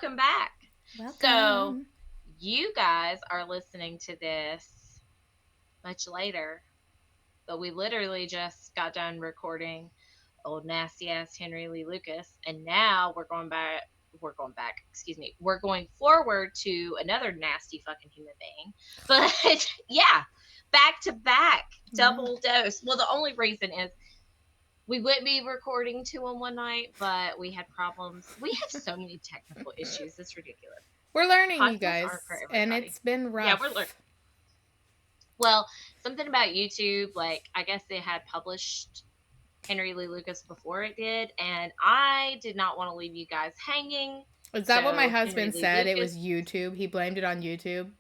welcome back. Welcome. So, you guys are listening to this much later, but we literally just got done recording old nasty ass Henry Lee Lucas, and now we're going back. Excuse me. We're going forward to another nasty fucking human being. But yeah, back to back, double dose. Well, the only reason is we wouldn't be recording two in one night, but we had problems. We have so many technical issues. It's ridiculous. We're learning, you Podcasts aren't for guys, and everybody. it's been rough. Yeah, we're learning. Well, something about YouTube, like, I guess they had published Henry Lee Lucas before it did, and I did not want to leave you guys hanging. Is that what my husband said? It was YouTube. He blamed it on YouTube.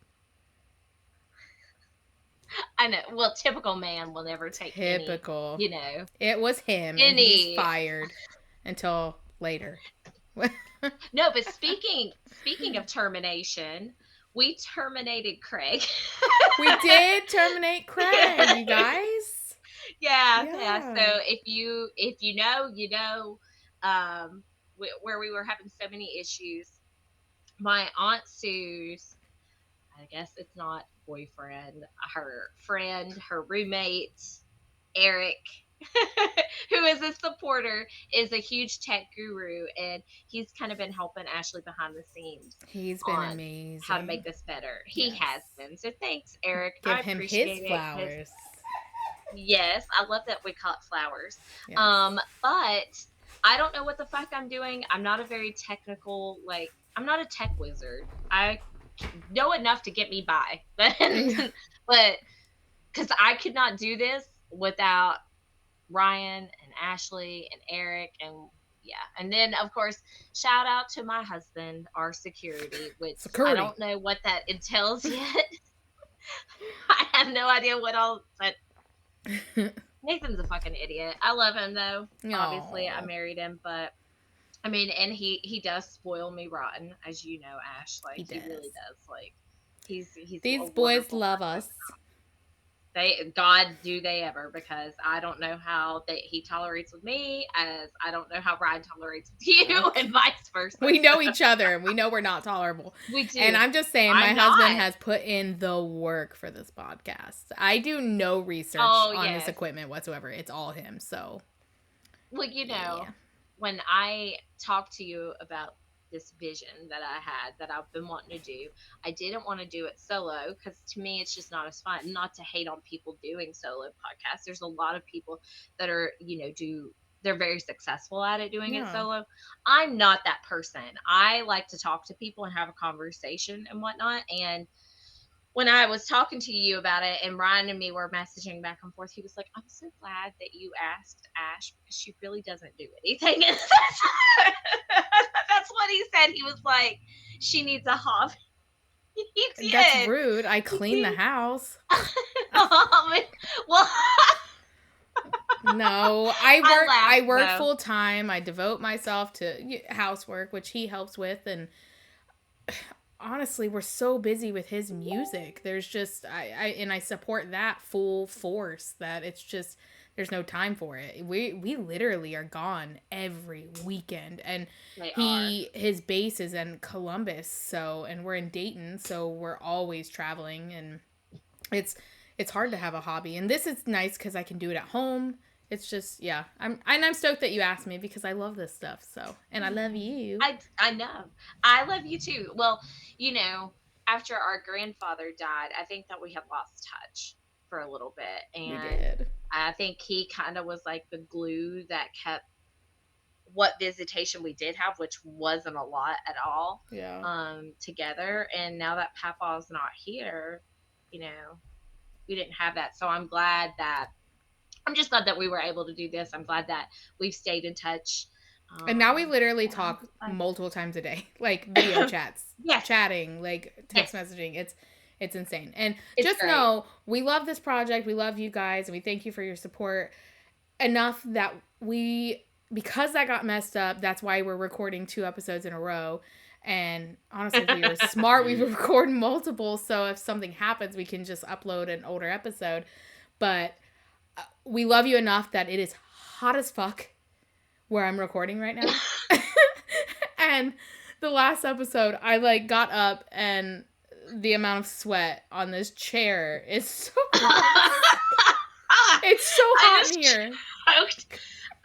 I know. Well, typical man will never take typical. Any, you know. It was him. And he's fired until later. No, but speaking of termination, we terminated Craig. We did terminate Craig, you guys. Yeah. So if you know, where we were having so many issues, my Aunt Sue's, I guess it's not boyfriend, her friend, her roommate, Eric, who is a supporter, is a huge tech guru, and he's kind of been helping Ashley behind the scenes. He's been amazing. How to make this better. He has been. So thanks, Eric. Give him his flowers. Yes, I love that we call it flowers. Yes. But I don't know what the fuck I'm doing. I'm not a very technical, I'm not a tech wizard. I know enough to get me by, but because I could not do this without Ryan and Ashley and Eric, and then of course shout out to my husband, our security, which I don't know what that entails yet. I have no idea what all, but Nathan's a fucking idiot. I love him though. Aww. Obviously I married him, but I mean, and he does spoil me rotten, as you know, Ash. He really does. He's these boys love us. God, do they ever? Because I don't know how he tolerates with me, as I don't know how Ryan tolerates with you, and vice versa. We know each other, and we know we're not tolerable. We do. And I'm just saying, my husband has put in the work for this podcast. I do no research on this equipment whatsoever. It's all him. So, well, you know, when I talked to you about this vision that I had, that I've been wanting to do, I didn't want to do it solo, because to me it's just not as fun. Not to hate on people doing solo podcasts. There's a lot of people that are, they're very successful at it doing it solo. I'm not that person. I like to talk to people and have a conversation and whatnot. And when I was talking to you about it, and Ryan and me were messaging back and forth, he was like, I'm so glad that you asked Ash, because she really doesn't do anything. That's what he said. He was like, she needs a hobby. That's rude. I clean the house. Well, no, I work full time. I devote myself to housework, which he helps with, and honestly, we're so busy with his music. There's just I support that full force, that it's just there's no time for it. We literally are gone every weekend, and his base is in Columbus, and we're in Dayton, so we're always traveling, and it's hard to have a hobby. And this is nice because I can do it at home. It's just, I'm stoked that you asked me, because I love this stuff. So, and I love you. I know. I love you too. Well, after our grandfather died, I think that we had lost touch for a little bit. And we did. I think he kind of was like the glue that kept what visitation we did have, which wasn't a lot at all, together. And now that Papa's not here, we didn't have that. So I'm just glad that we were able to do this. I'm glad that we've stayed in touch. And now we literally talk multiple times a day, like video chats, chatting, like text messaging. It's insane. And just know, we love this project. We love you guys, and we thank you for your support enough that because that got messed up, that's why we're recording 2 episodes in a row. And honestly, if we were smart, we would record multiple. So if something happens, we can just upload an older episode. But we love you enough that it is hot as fuck where I'm recording right now. And the last episode, I like got up and the amount of sweat on this chair is so it's so hot in here. I'm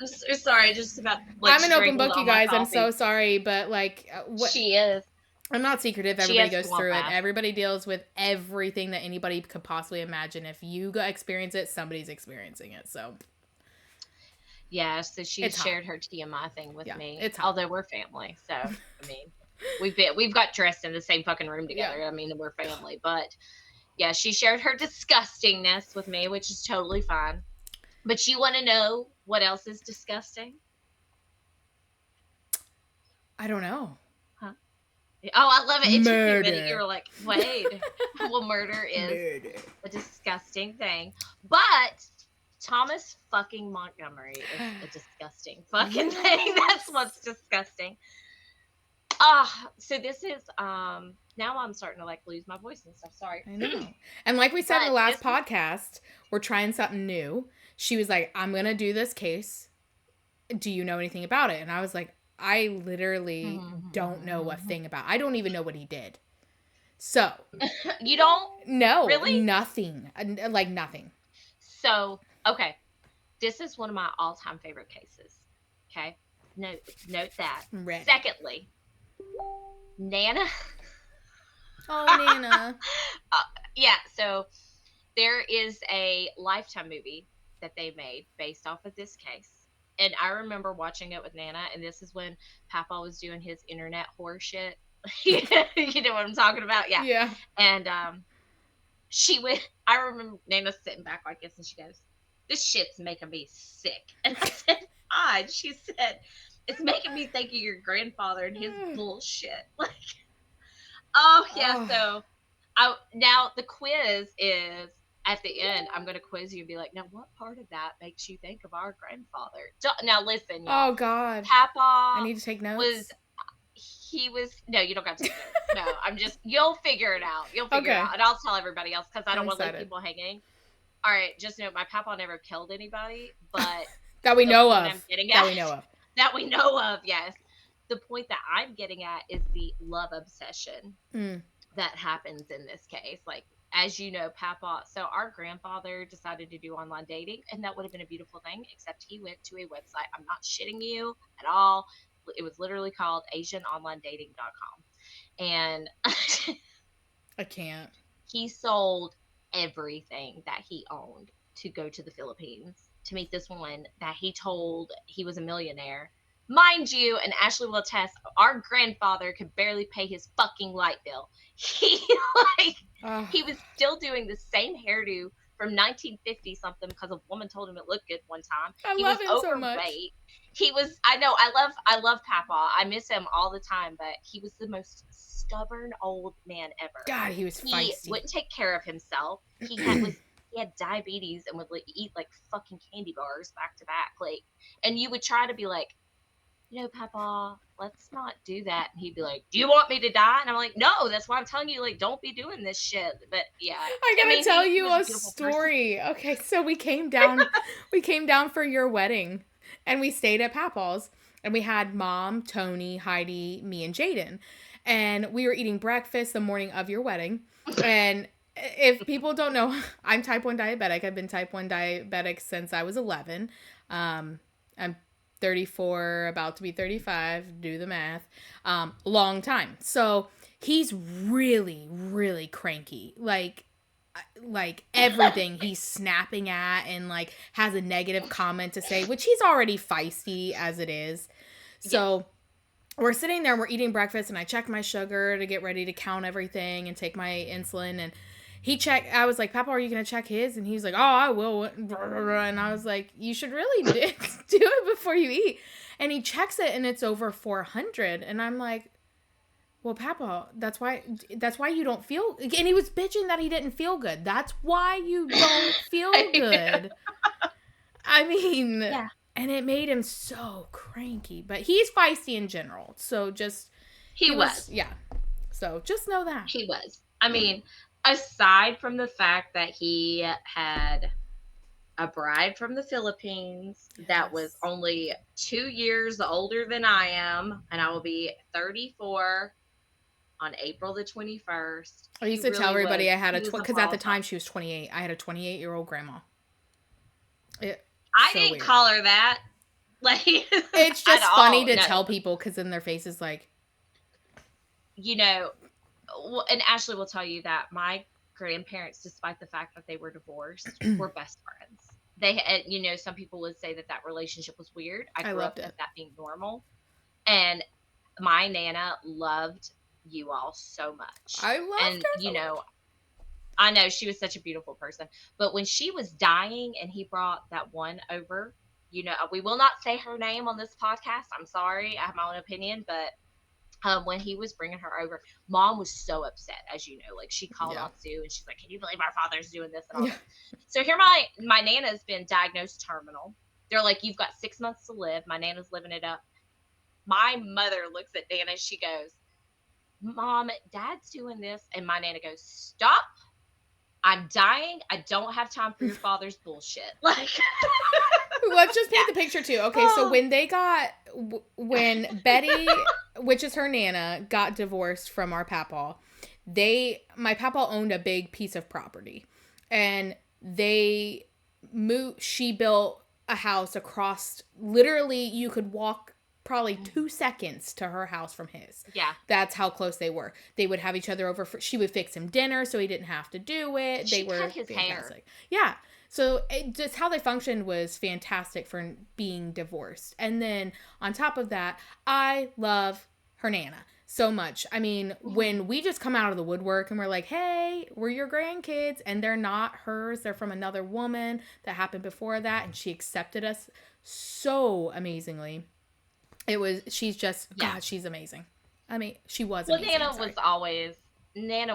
so sorry, just about like I'm an open book, you guys. I'm so sorry, but like what she is. I'm not secretive. Everybody goes through it. Everybody deals with everything that anybody could possibly imagine. If you experience it, somebody's experiencing it. So yeah, so she shared her TMI thing with me. Although we're family, so I mean, we've got dressed in the same fucking room together. Yeah. I mean, we're family, but yeah, she shared her disgustingness with me, which is totally fine. But you want to know what else is disgusting? I don't know. Huh? Oh, I love it. It took me a minute. You were like, wait. Well, murder is a disgusting thing. But Thomas fucking Montgomery is a disgusting fucking thing. That's what's disgusting. So this is now I'm starting to like lose my voice and stuff. Sorry. I know. And like we said in the last podcast, we're trying something new. She was like, I'm gonna do this case. Do you know anything about it? And I was like, I literally don't know a thing about it. I don't even know what he did. So you don't? No. Really? Nothing. Like nothing. So okay. This is one of my all-time favorite cases. Okay? Note that. Ready. Secondly, Nana. Oh, Nana. Yeah, so there is a Lifetime movie that they made based off of this case. And I remember watching it with Nana, and this is when Papa was doing his internet horror shit. You know what I'm talking about? Yeah. Yeah. And I remember Nana sitting back like this, and she goes, this shit's making me sick. And I said, odd. She said, it's making me think of your grandfather and his bullshit. Like, oh, yeah. So now the quiz is at the end. I'm going to quiz you and be like, now what part of that makes you think of our grandfather? Now listen. Y'all. Oh, God. Papa. I need to take notes. No, you don't got to take notes. No, you'll figure it out. You'll figure it out. And I'll tell everybody else because I don't want to leave people hanging. All right, just know my papa never killed anybody, but that we know of. That we know of, yes. The point that I'm getting at is the love obsession that happens in this case. Like, as you know, Papa, so our grandfather decided to do online dating, and that would have been a beautiful thing, except he went to a website. I'm not shitting you at all. It was literally called AsianOnlineDating.com. And I can't. He sold everything that he owned to go to the Philippines to meet this woman that he told he was a millionaire. Mind you, and Ashley will attest, our grandfather could barely pay his fucking light bill. He was still doing the same hairdo from 1950 something because a woman told him it looked good one time. He love was him overweight. So much. I love Papa. I miss him all the time, but he was the most stubborn old man ever. God, he was feisty. He wouldn't take care of himself. He had diabetes and would eat like fucking candy bars back to back. Like, and you would try to be like, Papa, let's not do that. And he'd be like, do you want me to die? And I'm like, no, that's why I'm telling you, like, don't be doing this shit. But yeah. I gotta tell you a story. Person. Okay, so we came down for your wedding and we stayed at Papa's and we had Mom, Tony, Heidi, me, and Jaden. And we were eating breakfast the morning of your wedding. And if people don't know, I'm type 1 diabetic. I've been type 1 diabetic since I was 11. I'm 34, about to be 35, do the math. Long time. So he's really, really cranky. Like everything he's snapping at and like has a negative comment to say, which he's already feisty as it is. So we're sitting there and we're eating breakfast and I check my sugar to get ready to count everything and take my insulin, and I was like, Papa, are you going to check his? And he's like, oh, I will. And I was like, you should really do it before you eat. And he checks it and it's over 400. And I'm like, well, Papa, that's why you don't feel. And he was bitching that he didn't feel good. That's why you don't feel good. I mean, yeah. And it made him so cranky. But he's feisty in general. So just. He was. Yeah. So just know that. He was. I mean, aside from the fact that he had a bride from the Philippines that was Yes. only 2 years older than I am, and I will be 34 on April the 21st. I used He to tell really was. everybody I had He was a because at the ball time she was 28. I had a 28-year-old grandma. It I so didn't weird. call her that, like It's at just funny all. to No, tell people because then their face is like, you know, and Ashley will tell you that my grandparents, despite the fact that they were divorced, were best friends. They, some people would say that that relationship was weird. I I grew up loved with it. that being normal, and my nana loved you all so much, I loved and her so much. I know she was such a beautiful person. But when she was dying, and he brought that one over, we will not say her name on this podcast. I'm sorry, I have my own opinion, but when he was bringing her over, mom was so upset, as you know. Like, she called Yeah. on Sue, and she's like, "Can you believe our father's doing this and all Yeah. this?" So here, my nana's been diagnosed terminal. They're like, "You've got 6 months to live." My nana's living it up. My mother looks at Nana. She goes, "Mom, Dad's doing this," and my nana goes, "Stop! I'm dying. I don't have time for your father's bullshit." Like, Let's just yeah. paint the picture too. Okay, so when Betty, which is her nana, got divorced from our papa, my papa owned a big piece of property, and they moved. She built a house across. Literally, you could walk probably 2 seconds to her house from his. Yeah. That's how close they were. They would have each other over. She would fix him dinner so he didn't have to do it. She They were cut his fantastic. hair. Yeah. So just how they functioned was fantastic for being divorced. And then on top of that, I love her nana so much. I mean, when we just come out of the woodwork and we're like, "Hey, we're your grandkids," and they're not hers, they're from another woman that happened before that, and she accepted us so amazingly. She's just, Yeah. God, she's amazing. I mean, she was Well, amazing. Nana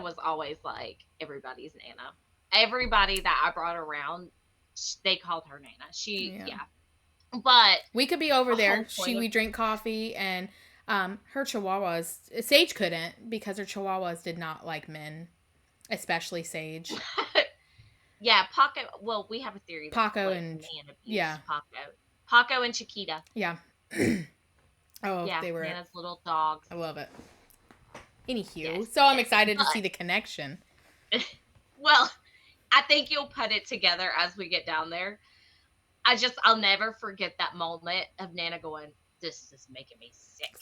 was always like everybody's Nana. Everybody that I brought around, they called her Nana. Yeah. But we could be over there. point We drink coffee, and her chihuahuas, Sage couldn't because her chihuahuas did not like men, especially Sage. Yeah, Paco. Well, we have a theory that Paco and man yeah, Paco and Chiquita. Yeah. Oh, Yeah, they were Nana's little dogs. I love it. Anywho, so I'm excited to see the connection. Well, I think you'll put it together as we get down there. I'll never forget that moment of Nana going, "This is making me sick.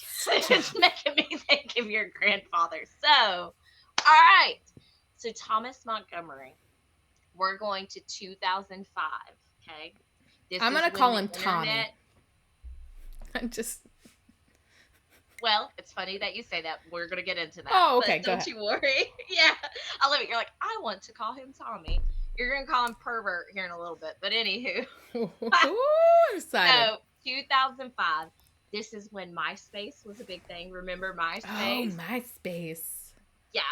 It's making me think of your grandfather." So, all right. So Thomas Montgomery, we're going to 2005. Okay. I'm going to call him Tommy. I'm just. Well, it's funny that you say that. We're going to get into that. Oh, okay. Don't you worry. Yeah. I love it. You're like, "I want to call him Tommy." You're going to call him pervert here in a little bit. But anywho. Ooh, I'm excited. So, 2005. This is when MySpace was a big thing. Remember MySpace? Oh, MySpace. Yeah.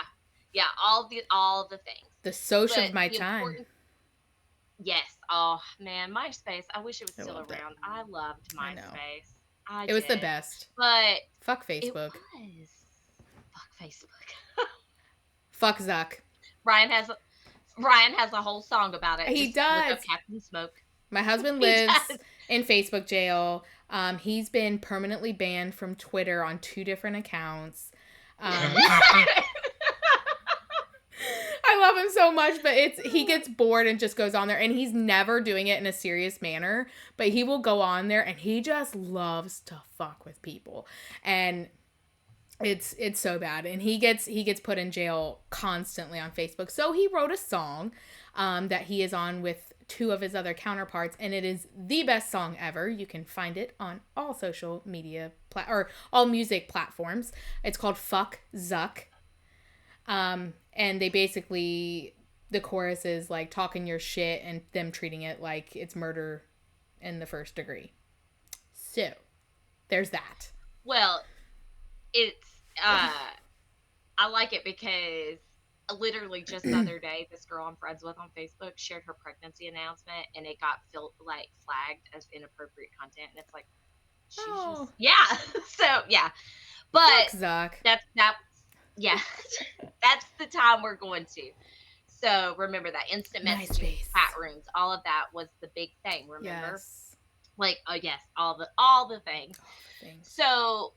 Yeah. All the things. The soch of my time. Yes. Oh, man. MySpace. I wish it was still around. I loved MySpace. It was the best. But fuck Facebook. It was. Fuck Facebook. Fuck Zuck. Ryan has a whole song about it. He does. Look up Captain Smoke. My husband lives in Facebook jail. He's been permanently banned from Twitter on 2 different accounts. I love him so much, but he gets bored and just goes on there, and he's never doing it in a serious manner, but he will go on there and he just loves to fuck with people, and it's so bad, and he gets put in jail constantly on Facebook. So he wrote a song that he is on with 2 of his other counterparts, and it is the best song ever. You can find it on all social media or all music platforms. It's called Fuck Zuck. And they basically, the chorus is like talking your shit and them treating it like it's murder in the first degree. So, there's that. Well, it's, I like it because literally just the other day, this girl I'm friends with on Facebook shared her pregnancy announcement, and it got flagged as inappropriate content, and it's like, yeah. So, yeah. But Zuck. yeah, that's the time we're going to. So remember that instant messaging, MySpace. chat rooms, all of that was the big thing. Remember, Yes. like, oh yes, all the things. All the things. So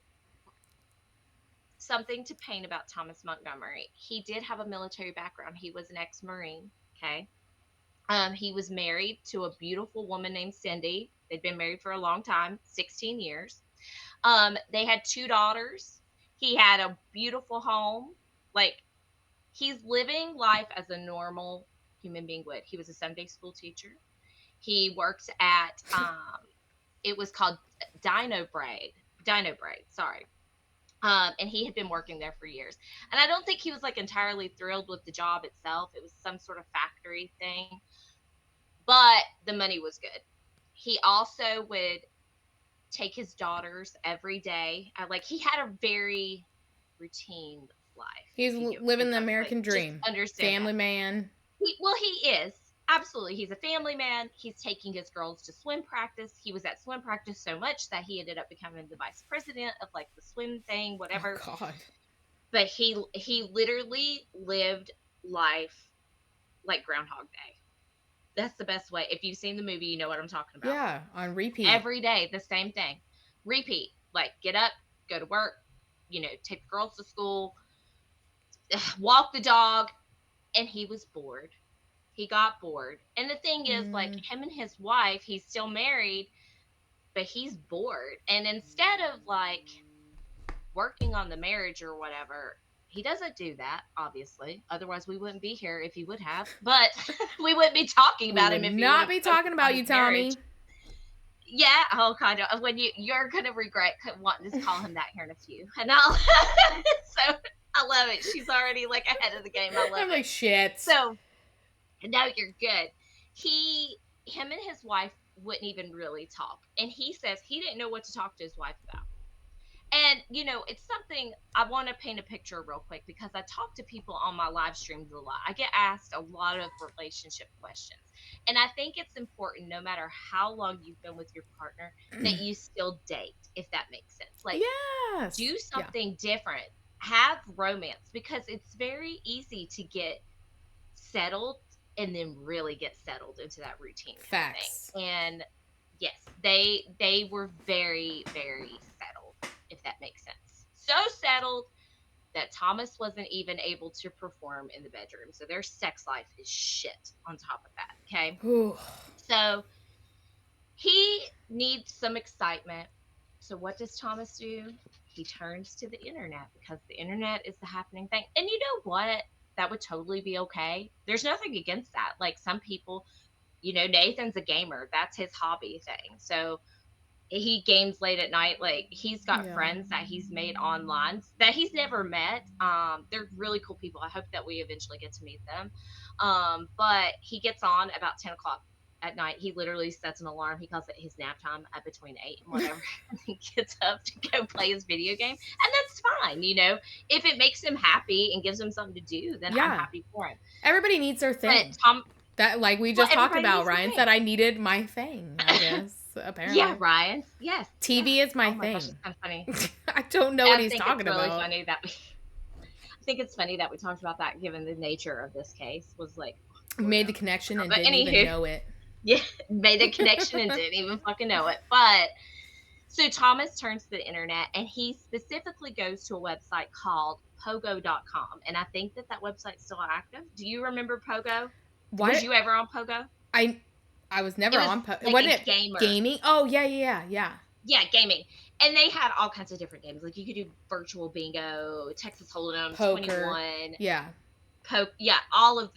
something to paint about Thomas Montgomery. He did have a military background. He was an ex-Marine. Okay. He was married to a beautiful woman named Cindy. They'd been married for a long time, 16 years. They had 2 daughters. He had a beautiful home. Like, he's living life as a normal human being would. He was a Sunday school teacher. He worked at it was called Dino Braid, sorry. And he had been working there for years. And I don't think he was like entirely thrilled with the job itself. It was some sort of factory thing, but the money was good. He also would take his daughters every day. Like, he had a very routine life. He's living the American dream. Just understand family that. man. He is. Absolutely. He's a family man. He's taking his girls to swim practice. He was at swim practice so much that he ended up becoming the vice president of like the swim thing, whatever. Oh, God. But he literally lived life like Groundhog Day. That's the best way. If you've seen the movie, you know what I'm talking about. Yeah, on repeat. Every day, the same thing. Repeat. Like, get up, go to work, take the girls to school, walk the dog, and he was bored. He got bored. And the thing is, like, him and his wife, he's still married, but he's bored. And instead of, like, working on the marriage or whatever, he doesn't do that, obviously. Otherwise, we wouldn't be here if he would have. But we wouldn't be talking about him if he would not be talking about you, Tommy. Marriage. Yeah, oh, kind of. When you're going to regret wanting to call him that here in a few. And I'll... So, I love it. She's already, like, ahead of the game. I love it. I'm like, shit. So... No, you're good. Him and his wife wouldn't even really talk. And he says he didn't know what to talk to his wife about. And, it's something I want to paint a picture real quick because I talk to people on my live streams a lot. I get asked a lot of relationship questions. And I think it's important, no matter how long you've been with your partner, that you still date, if that makes sense. Like, yes. Do something different. Have romance, because it's very easy to get settled and then really get settled into that routine. Facts. Thing. And yes, they were very, very settled, if that makes sense. So settled that Thomas wasn't even able to perform in the bedroom. So their sex life is shit on top of that. Okay. Ooh. So he needs some excitement. So what does Thomas do? He turns to the internet, because the internet is the happening thing. And you know what? That would totally be okay. There's nothing against that. Like, some people, Nathan's a gamer. That's his hobby thing. So he games late at night. Like, he's got friends that he's made online that he's never met. They're really cool people. I hope that we eventually get to meet them. But he gets on about 10 o'clock at night. He literally sets an alarm. He calls it his nap time at between 8 and whatever. And he gets up to go play his video game. And that's fine, If it makes him happy and gives him something to do, then I'm happy for him. Everybody needs their thing. That, like we just talked about, Ryan said I needed my thing, I guess. Apparently. Yeah, Ryan. Yes. TV is my thing. Gosh, it's kind of funny. I don't know what he's talking really about. Funny that I think it's funny that we talked about that, given the nature of this case. Was like... Made the connection and didn't even know it. Yeah, made a connection and didn't even fucking know it. But so Thomas turns to the internet, and he specifically goes to a website called Pogo.com. And I think that website's still active. Do you remember Pogo? Was you ever on Pogo? I was never on Pogo. Like, wasn't it gamer. Gaming? Oh, yeah. Yeah, gaming. And they had all kinds of different games. Like, you could do virtual bingo, Texas Hold'em, Poker. 21. Yeah. Yeah, all the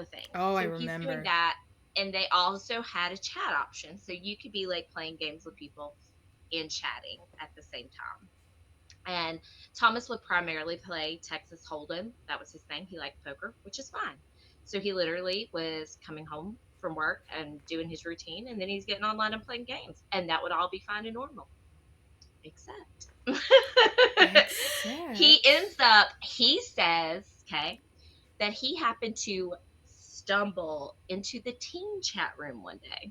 things. Oh, so I remember. He's doing that. And they also had a chat option. So you could be, like, playing games with people and chatting at the same time. And Thomas would primarily play Texas Hold'em. That was his thing. He liked poker, which is fine. So he literally was coming home from work and doing his routine, and then he's getting online and playing games. And that would all be fine and normal. Except. He says, that he happened to stumble into the teen chat room one day.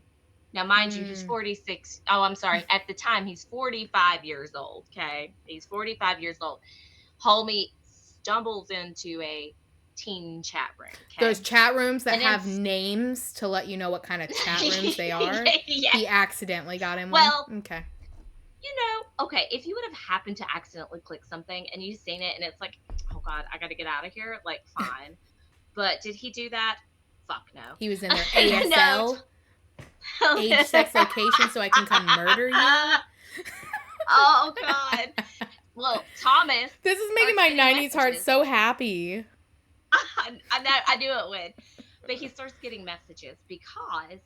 Now, mind you, he's 46. Oh, I'm sorry. At the time, he's 45 years old. Okay. He's 45 years old. Homie stumbles into a teen chat room. Okay? Those chat rooms that have names to let you know what kind of chat rooms they are. Yeah. He accidentally got in one. Well, okay. Okay, if you would have happened to accidentally click something and you've seen it and it's like, oh God, I got to get out of here, like, fine. But did he do that? Fuck no. He was in their ASL, age, sex, location, so I can come murder you. Oh God. Well, Thomas. This is making my 90s heart so happy. I knew it would. But he starts getting messages because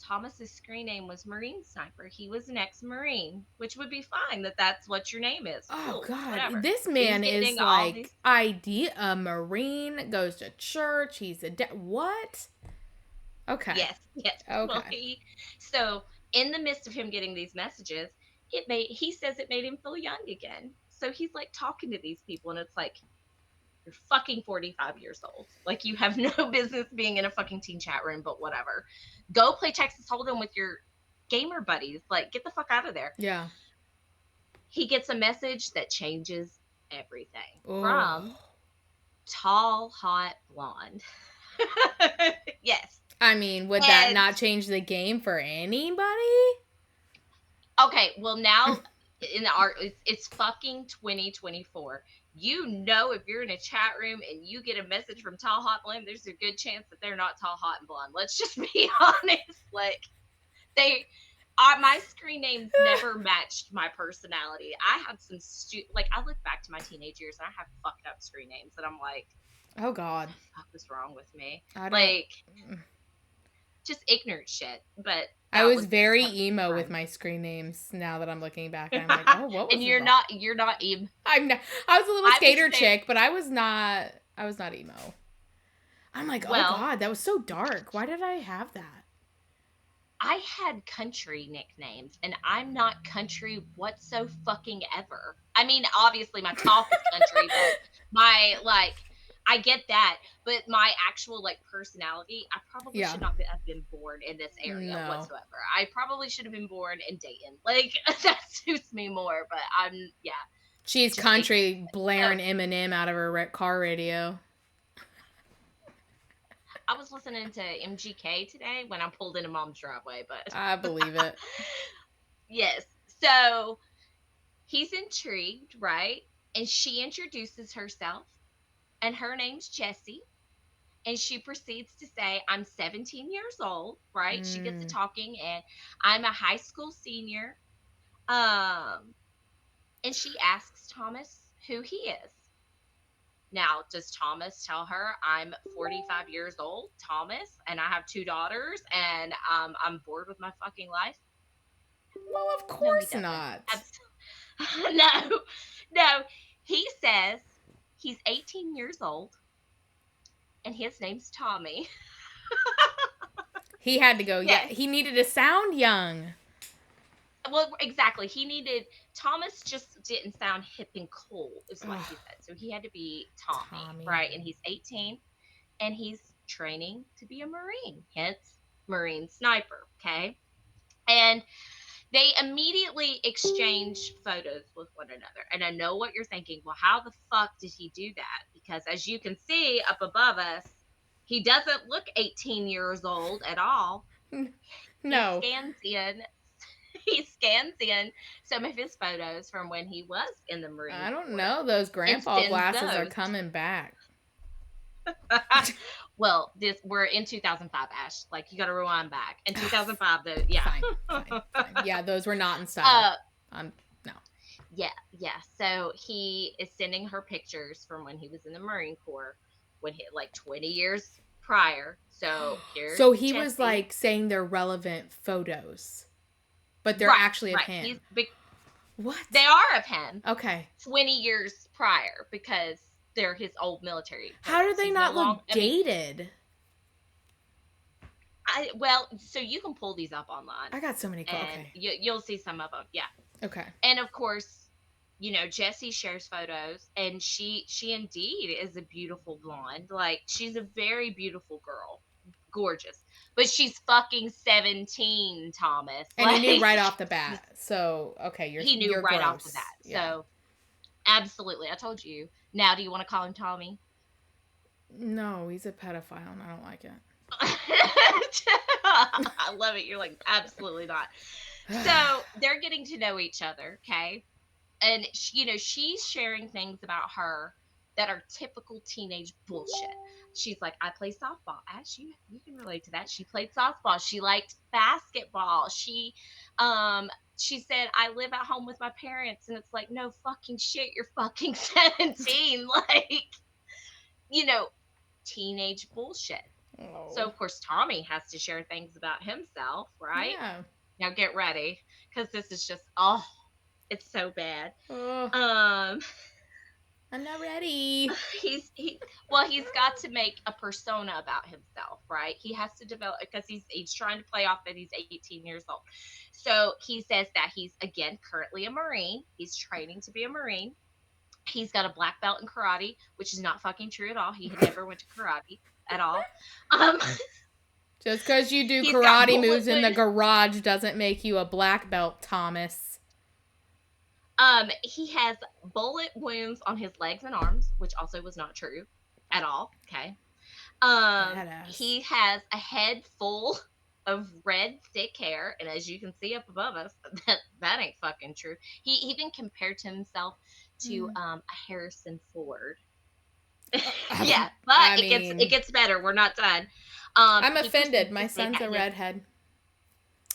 Thomas's screen name was Marine Sniper. He was an ex-Marine, which would be fine. That's what your name is. Oh, cool, God. Whatever. This man is like a Marine, goes to church. He's what? Okay. Yes. Okay. Well, so in the midst of him getting these messages, he says it made him feel young again. So he's like talking to these people, and it's like, you're fucking 45 years old. Like, you have no business being in a fucking teen chat room, but whatever. Go play Texas Hold'em with your gamer buddies. Like, get the fuck out of there. Yeah. He gets a message that changes everything. Ooh. From tall, hot, blonde. Yes. I mean, would that not change the game for anybody? Okay, well, now it's fucking 2024. If you're in a chat room and you get a message from tall, hot, blonde, there's a good chance that they're not tall, hot, and blonde. Let's just be honest. Like, my screen names never matched my personality. I had some I look back to my teenage years and I have fucked up screen names and I'm like, oh God, what the fuck was wrong with me? Just ignorant shit. But I was very emo with my screen names. Now that I'm looking back, I'm like, oh, what was? And you're not emo. I'm not. I was a little skater chick, but I was not emo. I'm like, oh God, that was so dark. Why did I have that? I had country nicknames, and I'm not country whatsoever. I mean, obviously my talk is country, but I get that, but my actual personality, I probably should not have been born in this area whatsoever. I probably should have been born in Dayton. That suits me more, but she's country blaring Eminem out of her car radio. I was listening to MGK today when I pulled into Mom's driveway, but I believe it. Yes. So he's intrigued, right? And she introduces herself. And her name's Jessie. And she proceeds to say, I'm 17 years old, right? She gets to talking, and I'm a high school senior. And she asks Thomas who he is. Now, does Thomas tell her, I'm 45 years old, Thomas, and I have 2 daughters, and I'm bored with my fucking life? Well, of course not. No. He says he's 18 years old, and his name's Tommy. He had to go. Yes. Yeah, he needed to sound young. Well, exactly. Thomas just didn't sound hip and cool, is what he said. So he had to be Tommy, right? And he's 18, and he's training to be a Marine, hence Marine Sniper, okay? And they immediately exchange photos with one another. And I know what you're thinking. Well, how the fuck did he do that? Because as you can see up above us, he doesn't look 18 years old at all. No. He scans in some of his photos from when he was in the Marine Corps. I don't know. Those grandpa glasses are coming back. Well, we're in 2005, Ash. You got to rewind back. In 2005, though, yeah. Fine. Yeah, those were not in style. No. Yeah. So he is sending her pictures from when he was in the Marine Corps, when he 20 years prior. So here's So he Jessie. Was saying they're relevant photos, but they're actually of him. What? They are of him. Okay. 20 years prior, because they're his old military. How do they not look dated? So you can pull these up online. I got so many. Okay. You'll see some of them. Yeah. Okay. And of course, Jessie shares photos, and she indeed is a beautiful blonde. She's a very beautiful girl, gorgeous. But she's fucking 17, Thomas. And he knew right off the bat. So okay, he knew right gross. off the bat. Yeah. So absolutely, I told you. Now, do you want to call him Tommy? No, he's a pedophile and I don't like it. I love it. You're like, absolutely not. So they're getting to know each other, okay? And she's sharing things about her that are typical teenage bullshit. She's like, I play softball. Ash, you can relate to that. She played softball. She liked basketball. She said, I live at home with my parents. And it's like, no fucking shit, you're fucking 17. Like, you know, teenage bullshit. So Oh. of course Tommy has to share things about himself, right? Yeah. Now get ready, because this is just, oh, it's so bad. Oh, Um, I'm not ready. he's got to make a persona about himself, right? He has to develop, because he's trying to play off that he's 18 years old. So he says that he's, again, currently a Marine. He's training to be a Marine. He's got a black belt in karate, which is not fucking true at all. He never went to karate at all. Um, Just because you do he's got karate bullet moves in the wounds. garage doesn't make you a black belt, Thomas. He has bullet wounds on his legs and arms, which also was not true at all. Okay. Badass. He has a head full of red, thick hair, and as you can see up above us, that ain't fucking true. He even compared to himself to a Harrison Ford. Yeah, but I it mean, gets better. We're not done. I'm He offended. proceeds My to say son's that a redhead.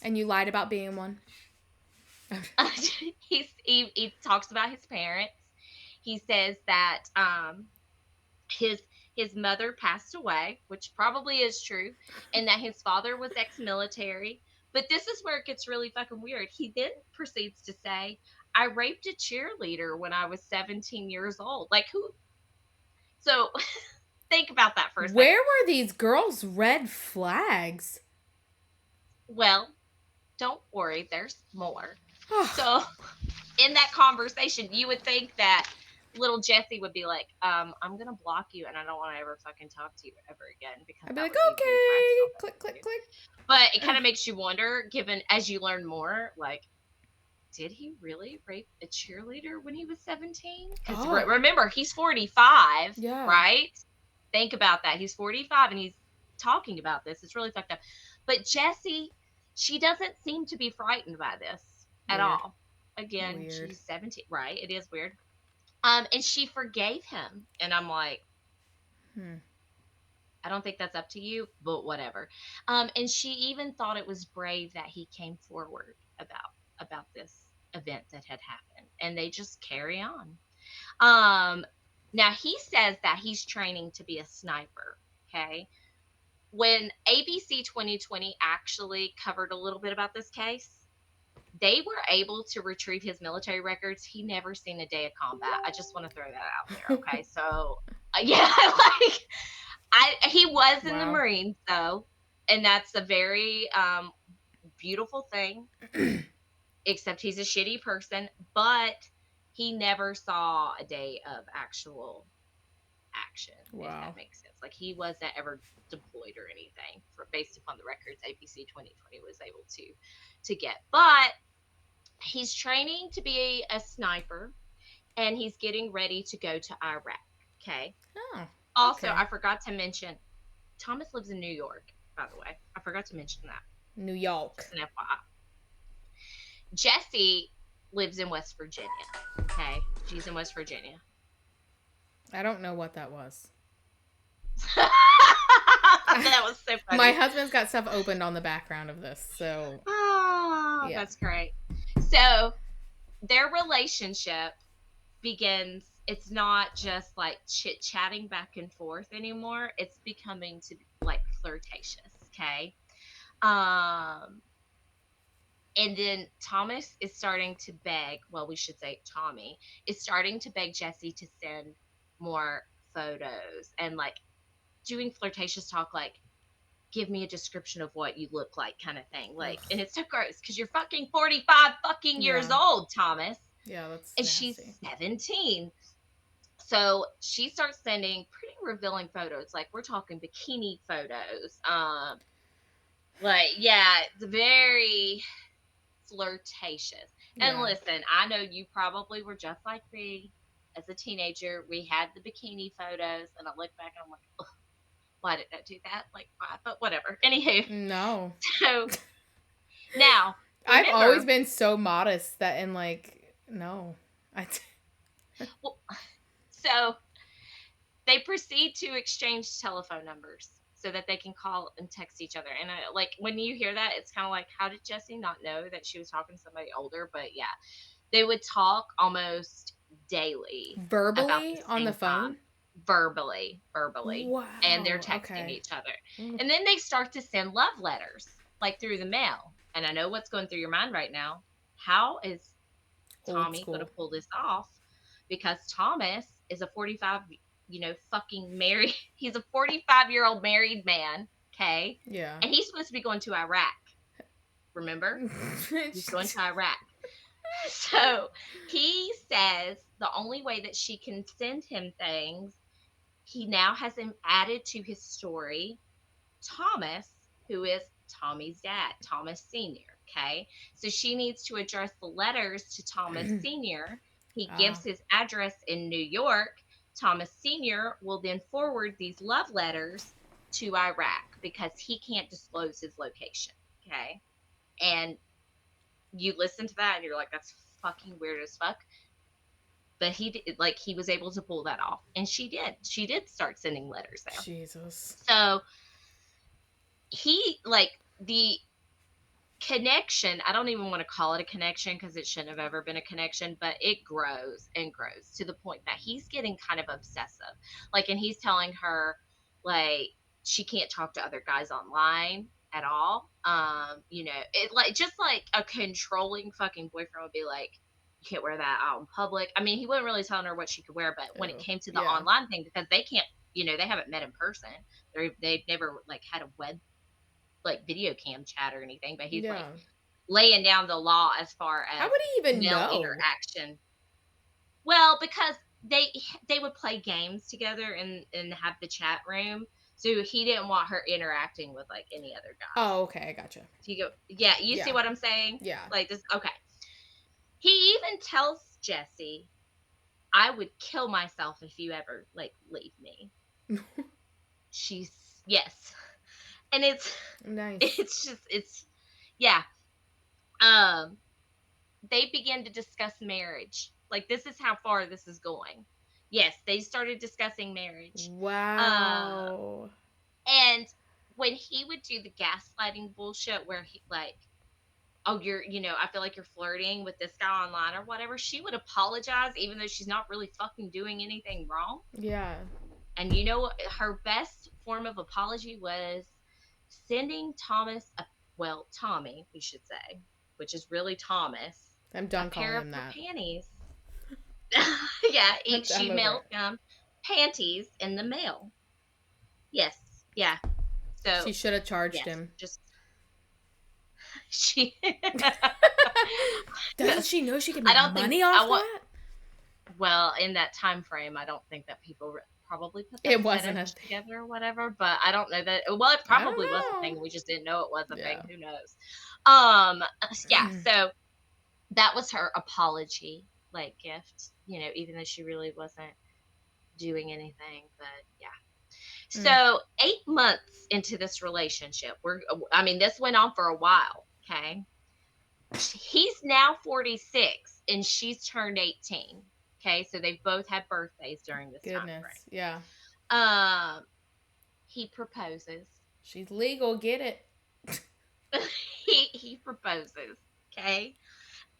And you lied about being one. he talks about his parents. He says that his his mother passed away, which probably is true, and that his father was ex-military. But this is where it gets really fucking weird. He then proceeds to say, I raped a cheerleader when I was 17 years old. Like, who? So think about that for a Where second. were these girls' red flags? Well, don't worry, there's more. So in that conversation, you would think that little Jesse would be like, I'm gonna block you, and I don't want to ever fucking talk to you ever again, because I'd be that like, would be the okay, practical thing click, to click, do. click. But it kind of makes you wonder, given as you learn more, like, did he really rape a cheerleader when he was 17? Because Oh, remember, he's 45, yeah. right? Think about that. He's 45 and he's talking about this. It's really fucked up. But Jessie, she doesn't seem to be frightened by this at Weird. all. Again, Weird. she's 17, right? It is weird. And she forgave him. And I'm like, I don't think that's up to you, but whatever. And she even thought it was brave that he came forward about this event that had happened, and they just carry on. Um, Now he says that he's training to be a sniper. Okay, when ABC 2020 actually covered a little bit about this case, they were able to retrieve his military records. He never seen a day of combat. I just want to throw that out there. Okay, so yeah, like he was in the Wow. Marines though, and that's a very beautiful thing. Except he's a shitty person, but he never saw a day of actual action. If Wow. that makes sense. Like he wasn't ever deployed or anything, based upon the records ABC 2020 was able to get. But he's training to be a sniper, and he's getting ready to go to Iraq. Okay. Oh. Also, Okay. I forgot to mention Thomas lives in New York, by the way. I forgot to mention that. New York. Just an FYI. Jessie lives in West Virginia. Okay. She's in West Virginia. I don't know what that was. That was so funny. My husband's got stuff opened on the background of this, so. Oh, yeah. That's great. So their relationship begins. It's not just like chit chatting back and forth anymore. It's becoming to like flirtatious. Okay. And then Thomas is starting to beg, well, we should say Tommy is starting to beg Jessie to send more photos and like doing flirtatious talk, like, give me a description of what you look like, kind of thing. Like, and it's so gross because you're fucking 45 fucking years old, Thomas. Yeah, that's and nasty. She's 17. So she starts sending pretty revealing photos. Like, we're talking bikini photos. Like, yeah, it's very flirtatious. And listen, I know you probably were just like me. as a teenager, we had the bikini photos, and I look back and I'm like, ugh, why did I do that? Like, why? But whatever. Anywho, No. so now I've always remember, been so modest that in like no. well, so they proceed to exchange telephone numbers so that they can call and text each other. And like when you hear that, it's kind of like, how did Jesse not know that she was talking to somebody older? But yeah, they would talk almost daily about the Verbally on the same phone? time, verbally, and they're Wow. texting Okay. each other. And then they start to send love letters, like through the mail. And I know what's going through your mind right now. How is Old Tommy going to school. pull this off? Because Thomas is a 45, fucking married. He's a 45-year-old married man, okay? Yeah. And he's supposed to be going to Iraq. Remember? He's going to Iraq. So he says the only way that she can send him things, he now has him added to his story, Thomas, who is Tommy's dad, Thomas Sr. Okay. So she needs to address the letters to Thomas Sr. He gives Ah. his address in New York. Thomas Sr. will then forward these love letters to Iraq because he can't disclose his location. Okay. And you listen to that and you're like, that's fucking weird as fuck. But he was able to pull that off, and she did start sending letters there. Jesus. So he, like, the connection, I don't even want to call it a connection because it shouldn't have ever been a connection, but it grows and grows to the point that he's getting kind of obsessive, like, and he's telling her, like, she can't talk to other guys online at all. It, like, just like a controlling fucking boyfriend would be like, you can't wear that out in public. I mean, he wasn't really telling her what she could wear, but when it Ew. came to the Yeah. online thing, because they can't, they haven't met in person, they've never, like, had a web, like, video cam chat or anything, but he's like Yeah. laying down the law as far How as would he even male know? interaction. Well, because they would play games together and have the chat room, so he didn't want her interacting with, like, any other guys. Oh, okay, I gotcha. So you go, yeah, you see Yeah. what I'm saying? Yeah. Like this, okay. He even tells Jesse, "I would kill myself if you ever, like, leave me." She's yes, and it's Nice. it's just it's yeah. Um, they begin to discuss marriage. Like, this is how far this is going. Yes, they started discussing marriage. Uh, Wow. and when he would do the gaslighting bullshit where he, like, oh, I feel like you're flirting with this guy online or whatever, she would apologize even though she's not really fucking doing anything wrong. Yeah. And her best form of apology was sending Tommy, we should say, which is really Thomas, I'm a done pair calling of him her that. panties. Yeah, I'm she over mailed it. him panties in the mail. Yes, yeah. She So, should have charged yes, him. just she. Doesn't she know she can I make don't think money I off want. that? Well, in that time frame, I don't think that people probably put that It wasn't a fetish thing. together or whatever. But I don't know that. Well, it I probably was a don't thing. know. We just didn't know it was a thing. Yeah. Who knows? Um. Yeah. So that was her apology, like, gift. Even though she really wasn't doing anything. But yeah. So 8 months into this relationship, this went on for a while. Okay. He's now 46 and she's turned 18. Okay. So they both had birthdays during this time Goodness. Yeah. frame. He proposes. She's legal. Get it. he proposes. Okay.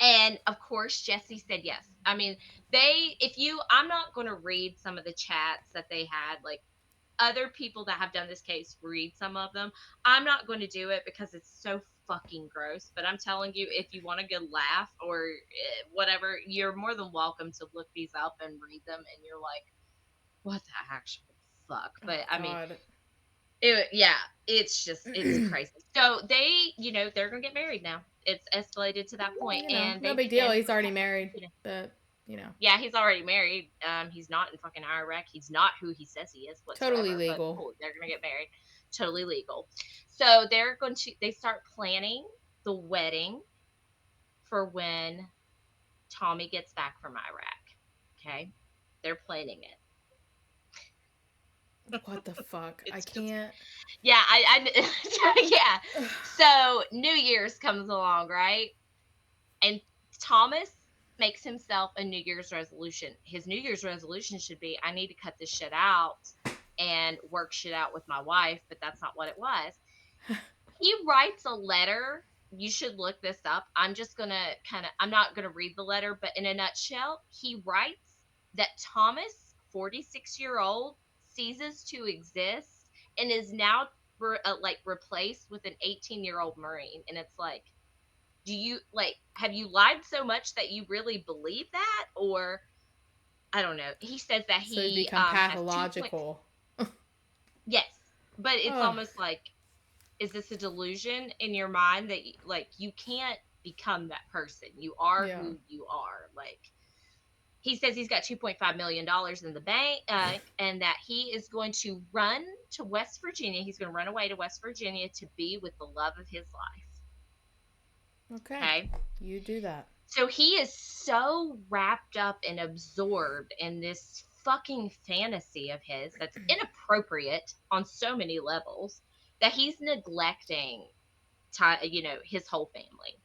And of course, Jesse said yes. I mean, I'm not going to read some of the chats that they had, like, other people that have done this case read some of them. I'm not going to do it because it's so fucking gross. But I'm telling you, if you want a good laugh or whatever, you're more than welcome to look these up and read them. And you're like, what the actual fuck? But Oh, I mean, God. it's crazy. So they're gonna get married now. It's escalated to that point, and No they big deal. begin. He's already married. But, Yeah, he's already married. He's not in fucking Iraq. He's not who he says he is totally whatsoever. But legal. cool, they're gonna get married, totally legal. So they start planning the wedding for when Tommy gets back from Iraq. Okay. They're planning it. What the fuck? I It's just, can't. yeah, yeah. So New Year's comes along, right? And Thomas makes himself a New Year's resolution. His New Year's resolution should be, I need to cut this shit out and work shit out with my wife, but that's not what it was. He writes a letter. You should look this up. I'm just going to I'm not going to read the letter, but in a nutshell, he writes that Thomas, 46-year-old, ceases to exist and is now like replaced with an 18-year-old Marine. And it's like, do you like, have you lied so much that you really believe that? Or I don't know. He says that So he's he become has 2 point. pathological. Yes, but it's Ugh. almost like, is this a delusion in your mind that like you can't become that person? You are Yeah. who you are. Like, he says he's got $2.5 million in the bank, and that he is going to run to West Virginia. He's going to run away to West Virginia to be with the love of his life. Okay. Okay. You do that. So he is so wrapped up and absorbed in this fucking fantasy of his that's inappropriate on so many levels that he's neglecting, his whole family.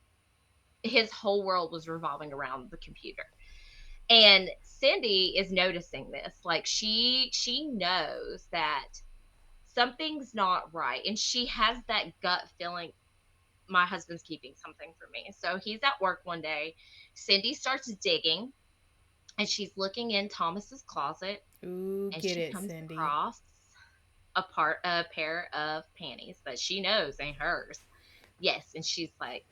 His whole world was revolving around the computer. And Cindy is noticing this. Like, she knows that something's not right, and she has that gut feeling, my husband's keeping something from me. So he's at work one day. Cindy starts digging, and she's looking in Thomas's closet, Ooh, and get she it, comes Cindy. across a pair of panties that she knows ain't hers. Yes, and she's like,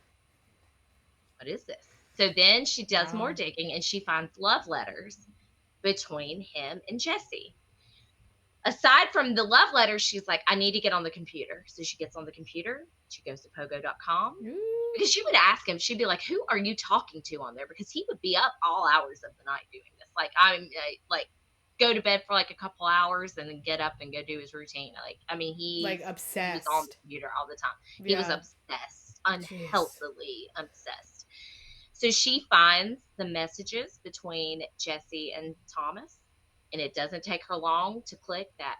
"What is this?" So then she does more Wow. digging, and she finds love letters between him and Jesse. Aside from the love letters, she's like, I need to get on the computer. So she gets on the computer. She goes to pogo.com, Ooh. because she would ask him, she'd be like, who are you talking to on there? Because he would be up all hours of the night doing this. Like, I'm like, go to bed for like a couple hours and then get up and go do his routine. Like, I mean, Like he was on the obsessed. computer all the time. He was Yeah. obsessed, Jeez. unhealthily obsessed. So she finds the messages between Jesse and Thomas, and it doesn't take her long to click that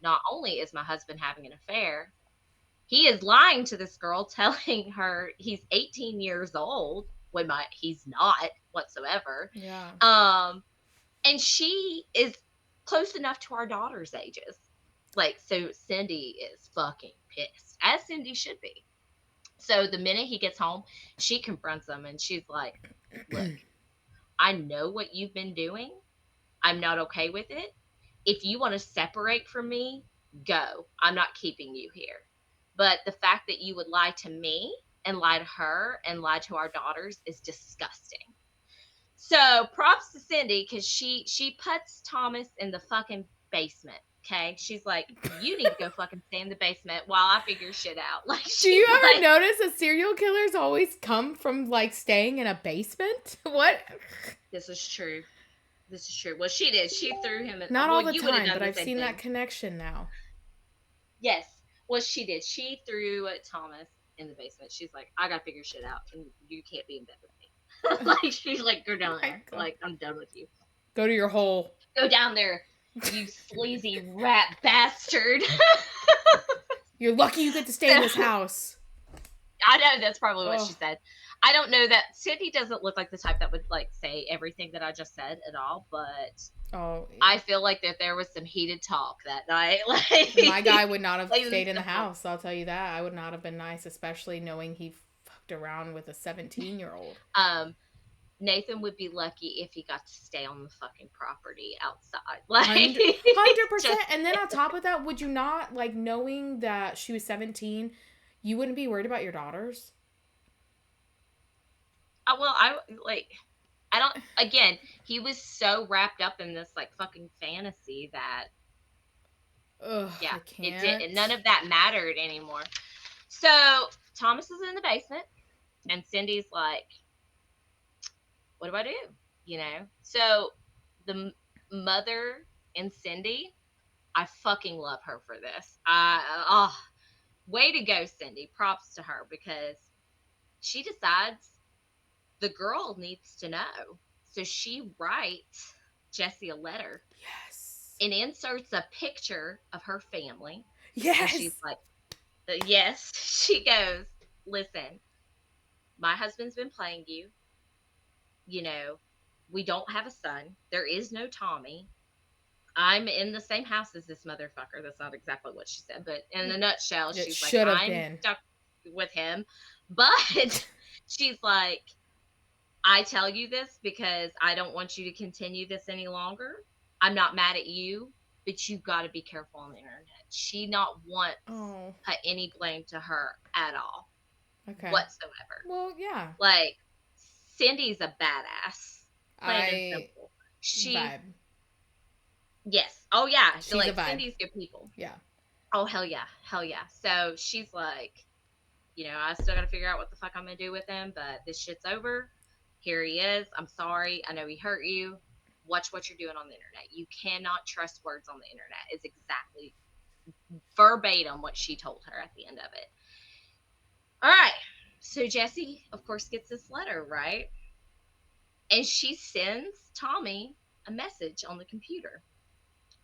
not only is my husband having an affair, he is lying to this girl, telling her he's 18 years old when he's not whatsoever. Yeah. And she is close enough to our daughter's ages. Like, so Cindy is fucking pissed, as Cindy should be. So the minute he gets home, she confronts him and she's like, look, I know what you've been doing. I'm not okay with it. If you want to separate from me, go. I'm not keeping you here. But the fact that you would lie to me and lie to her and lie to our daughters is disgusting. So props to Cindy, because she puts Thomas in the fucking basement. Okay, she's like, you need to go fucking stay in the basement while I figure shit out. Like, Do she's you ever like, notice that serial killers always come from like staying in a basement? What? this is true. This is true. Well, she did. She threw him in. Not Well, all the you would have time, done but the I've same seen that thing. connection now. Yes. Well, she did. She threw Thomas in the basement. She's like, I gotta figure shit out, and you can't be in bed with me. Like, she's like, go down there. Like, I'm done with you. Go to your hole. Go down there, you sleazy rat bastard. You're lucky you get to stay in this house. I know that's probably what she said. I don't know that Cindy doesn't look like the type that would like say everything that I just said at all, but yeah. I feel like that there was some heated talk that night. Like, my guy would not have stayed in the house. I'll tell you that. I would not have been nice, especially knowing he fucked around with a 17-year-old. Nathan would be lucky if he got to stay on the fucking property outside. Like, 100%. And then on top of that, would you not, like, knowing that she was 17, you wouldn't be worried about your daughters? Well, I don't, again, he was so wrapped up in this, like, fucking fantasy that, ugh, yeah, I can't. It did, none of that mattered anymore. So Thomas is in the basement, and Cindy's like, what do I do? You know? So the mother in Cindy, I fucking love her for this. Way to go, Cindy. Props to her, because she decides the girl needs to know. So she writes Jessie a letter Yes. and inserts a picture of her family. And she's Yes. like, yes. She goes, listen, my husband's been playing you. You know, we don't have a son. There is no Tommy. I'm in the same house as this motherfucker. That's not exactly what she said, but in a nutshell, It she's like, should have I'm been. stuck with him. But she's like, I tell you this because I don't want you to continue this any longer. I'm not mad at you, but you got to be careful on the internet. She not once Oh. put any blame to her at all, Okay. whatsoever. Well, yeah. Like, Cindy's a badass, plain and I simple. She, vibe. yes, oh yeah, She's a like vibe. Cindy's good people. Yeah. Oh hell yeah, hell yeah. So she's like, I still got to figure out what the fuck I'm gonna do with him, but this shit's over. Here he is. I'm sorry. I know he hurt you. Watch what you're doing on the internet. You cannot trust words on the internet. Is exactly verbatim what she told her at the end of it. All right. So Jessie, of course, gets this letter, right? And she sends Tommy a message on the computer.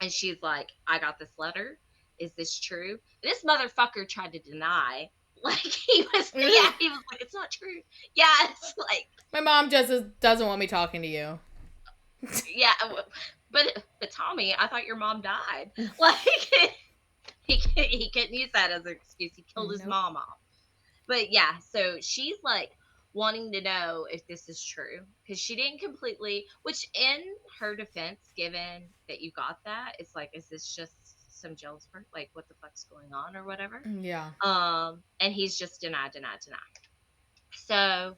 And she's like, I got this letter. Is this true? This motherfucker tried to deny. Like, he was like, it's not true. Yeah, it's like. My mom just doesn't want me talking to you. Yeah, but Tommy, I thought your mom died. Like, he couldn't use that as an excuse. He killed his mom off. But yeah, so she's like wanting to know if this is true because she didn't completely. Which, in her defense, given that you got that, it's like, is this just some jealous part? Like, what the fuck's going on or whatever? Yeah. And he's just deny. So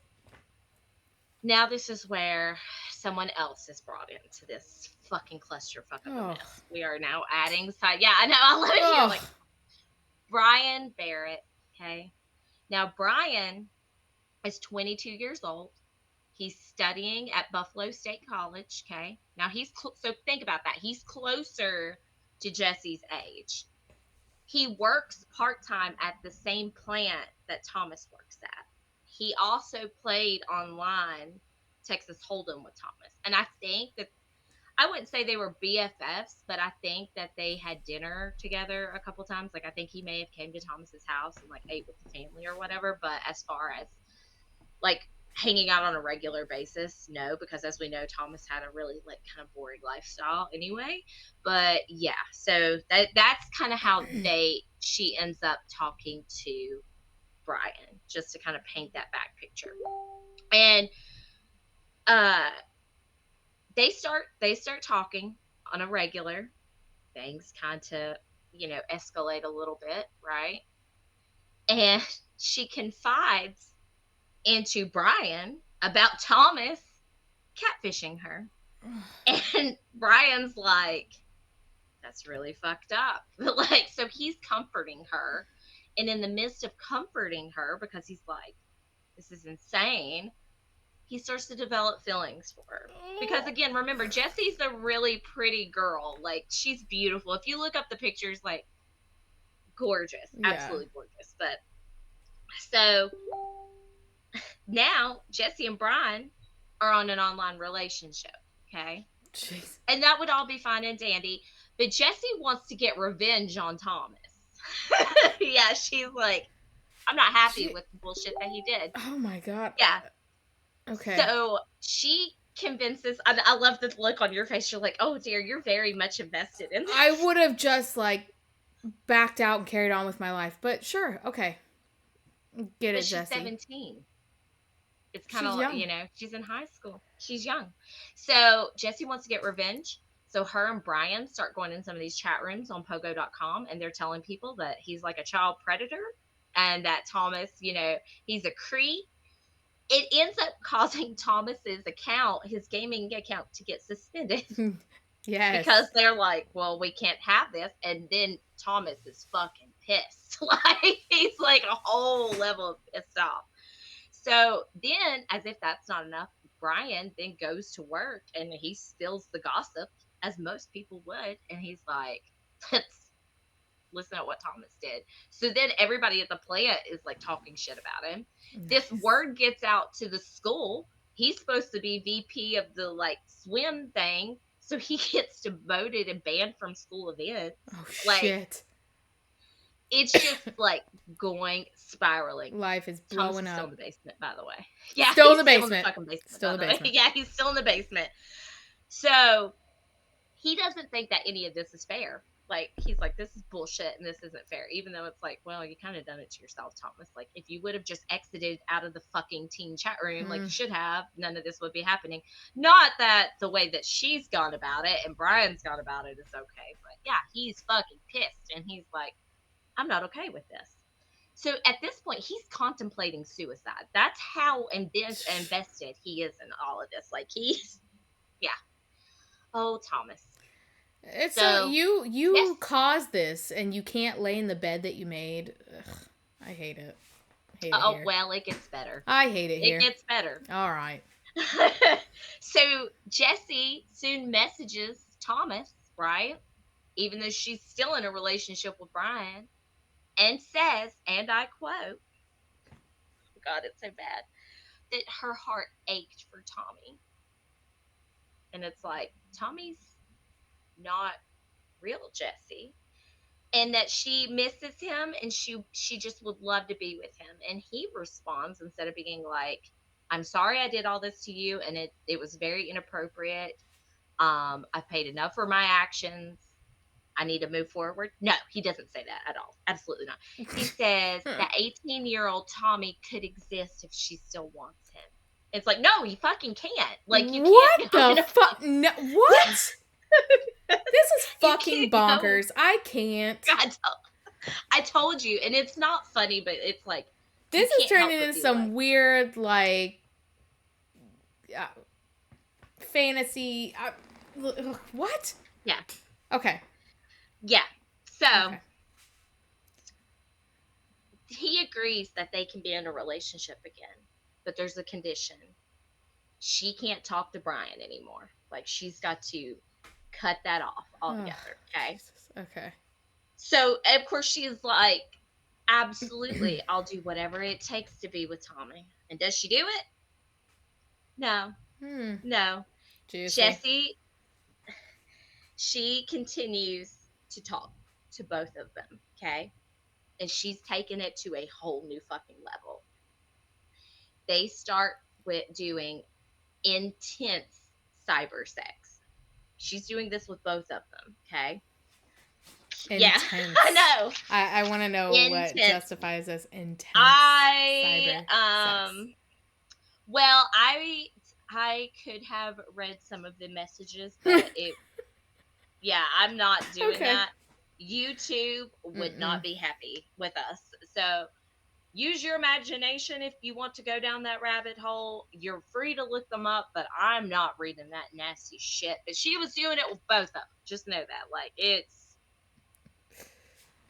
now this is where someone else is brought into this fucking clusterfuck of a mess. We are now adding side. Yeah, I know. I love it here. Like, Brian Barrett. Okay. Now, Brian is 22 years old. He's studying at Buffalo State College. Okay. Now, so think about that. He's closer to Jessie's age. He works part-time at the same plant that Thomas works at. He also played online Texas Hold'em with Thomas. And I think that, I wouldn't say they were BFFs, but I think that they had dinner together a couple times. Like, I think he may have came to Thomas's house and like ate with the family or whatever. But as far as like hanging out on a regular basis, no, because as we know, Thomas had a really like kind of boring lifestyle anyway. But yeah, so that's kind of how she ends up talking to Brian, just to kind of paint that back picture. And they start talking on a regular. Things kind of, escalate a little bit, right? And she confides into Brian about Thomas catfishing her. And Brian's like, that's really fucked up. Like, so he's comforting her. And in the midst of comforting her, because he's like, this is insane, he starts to develop feelings for her. Because again, remember, Jessie's a really pretty girl. Like, she's beautiful. If you look up the pictures, like, gorgeous. Yeah. Absolutely gorgeous. But so now Jessie and Brian are on an online relationship. Okay. Jeez. And that would all be fine and dandy. But Jessie wants to get revenge on Thomas. Yeah, she's like, I'm not happy with the bullshit that he did. Oh my God. Yeah. Okay. So she convinces, I love the look on your face. You're like, oh dear, you're very much invested in this. I would have just like backed out and carried on with my life. But sure, okay. Get it, Jessie. She's 17. It's kind of like, she's in high school. She's young. So Jessie wants to get revenge. So her and Brian start going in some of these chat rooms on pogo.com, and they're telling people that he's like a child predator and that Thomas, he's a Cree. It ends up causing Thomas's account, his gaming account, to get suspended. Yes. Because they're like, well, we can't have this. And then Thomas is fucking pissed. Like, he's like a whole level of pissed off. So then, as if that's not enough, Brian then goes to work and he spills the gossip, as most people would. And he's like, let's listen to what Thomas did. So then everybody at the plant is like talking shit about him. Nice. This word gets out to the school. He's supposed to be VP of the like swim thing. So he gets demoted and banned from school events. Oh, Like, shit. it's just like going spiraling. Life is Thomas blowing is still in up. the basement, by the way. Yeah, Still in he's the still in the basement. fucking basement, Still by in the the way. basement. Yeah, he's still in the basement. So he doesn't think that any of this is fair. Like, he's like, this is bullshit and this isn't fair. Even though it's like, well, you kind of done it to yourself, Thomas. Like, if you would have just exited out of the fucking teen chat room, like you should have, none of this would be happening. Not that the way that she's gone about it and Brian's gone about it is okay. But yeah, he's fucking pissed. And he's like, I'm not okay with this. So at this point, he's contemplating suicide. That's how invested he is in all of this. Like, he's, yeah. Oh, Thomas. It's So you yes. caused this, and you can't lay in the bed that you made. Ugh, I hate it. Oh, well, it gets better. I hate it here. It gets better. All right. So Jessie soon messages Thomas, right? Even though she's still in a relationship with Brian, and says, and I quote, oh God, it's so bad, that her heart ached for Tommy. And it's like, Tommy's not real Jessie. And that she misses him and she just would love to be with him. And he responds, instead of being like, I'm sorry I did all this to you and it was very inappropriate. I've paid enough for my actions. I need to move forward. No, he doesn't say that at all. Absolutely not. He says that 18-year-old Tommy could exist if she still wants him. It's like, no, you fucking can't. Like, you what can't. the fuck? No, what? This is fucking bonkers. Go. I can't. I told you, and it's not funny, but it's like, this is turning into some like, weird, like, fantasy. What? Yeah. Okay. Yeah. So okay. He agrees that they can be in a relationship again, but there's a condition. She can't talk to Brian anymore. Like, she's got to cut that off altogether. Okay. Jesus. Okay. So of course she's like, absolutely, I'll do whatever it takes to be with Tommy. And does she do it? No. No. Juicy. Jessie, she continues to talk to both of them, okay? And she's taken it to a whole new fucking level. They start with doing intense cyber sex. She's doing this with both of them, okay? Intense. Yeah, I know. I want to know intense. What justifies as intense cyber sex. Well, I could have read some of the messages, but yeah, I'm not doing that. YouTube would not be happy with us. So use your imagination if you want to go down that rabbit hole. You're free to look them up, but I'm not reading that nasty shit. But she was doing it with both of them. Just know that. Like, it's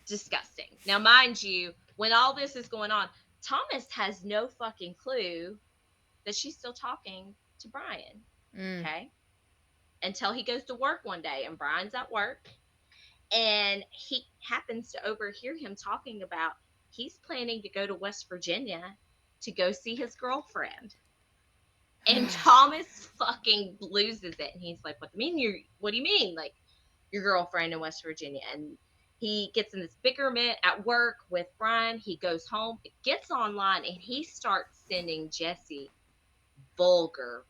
disgusting. Now, mind you, when all this is going on, Thomas has no fucking clue that she's still talking to Brian. Okay? Until he goes to work one day and Brian's at work and he happens to overhear him talking about he's planning to go to West Virginia to go see his girlfriend. And Thomas fucking loses it. And he's like, what do you mean? Like, your girlfriend in West Virginia? And he gets in this bickerment at work with Brian. He goes home, gets online, and he starts sending Jessie vulgar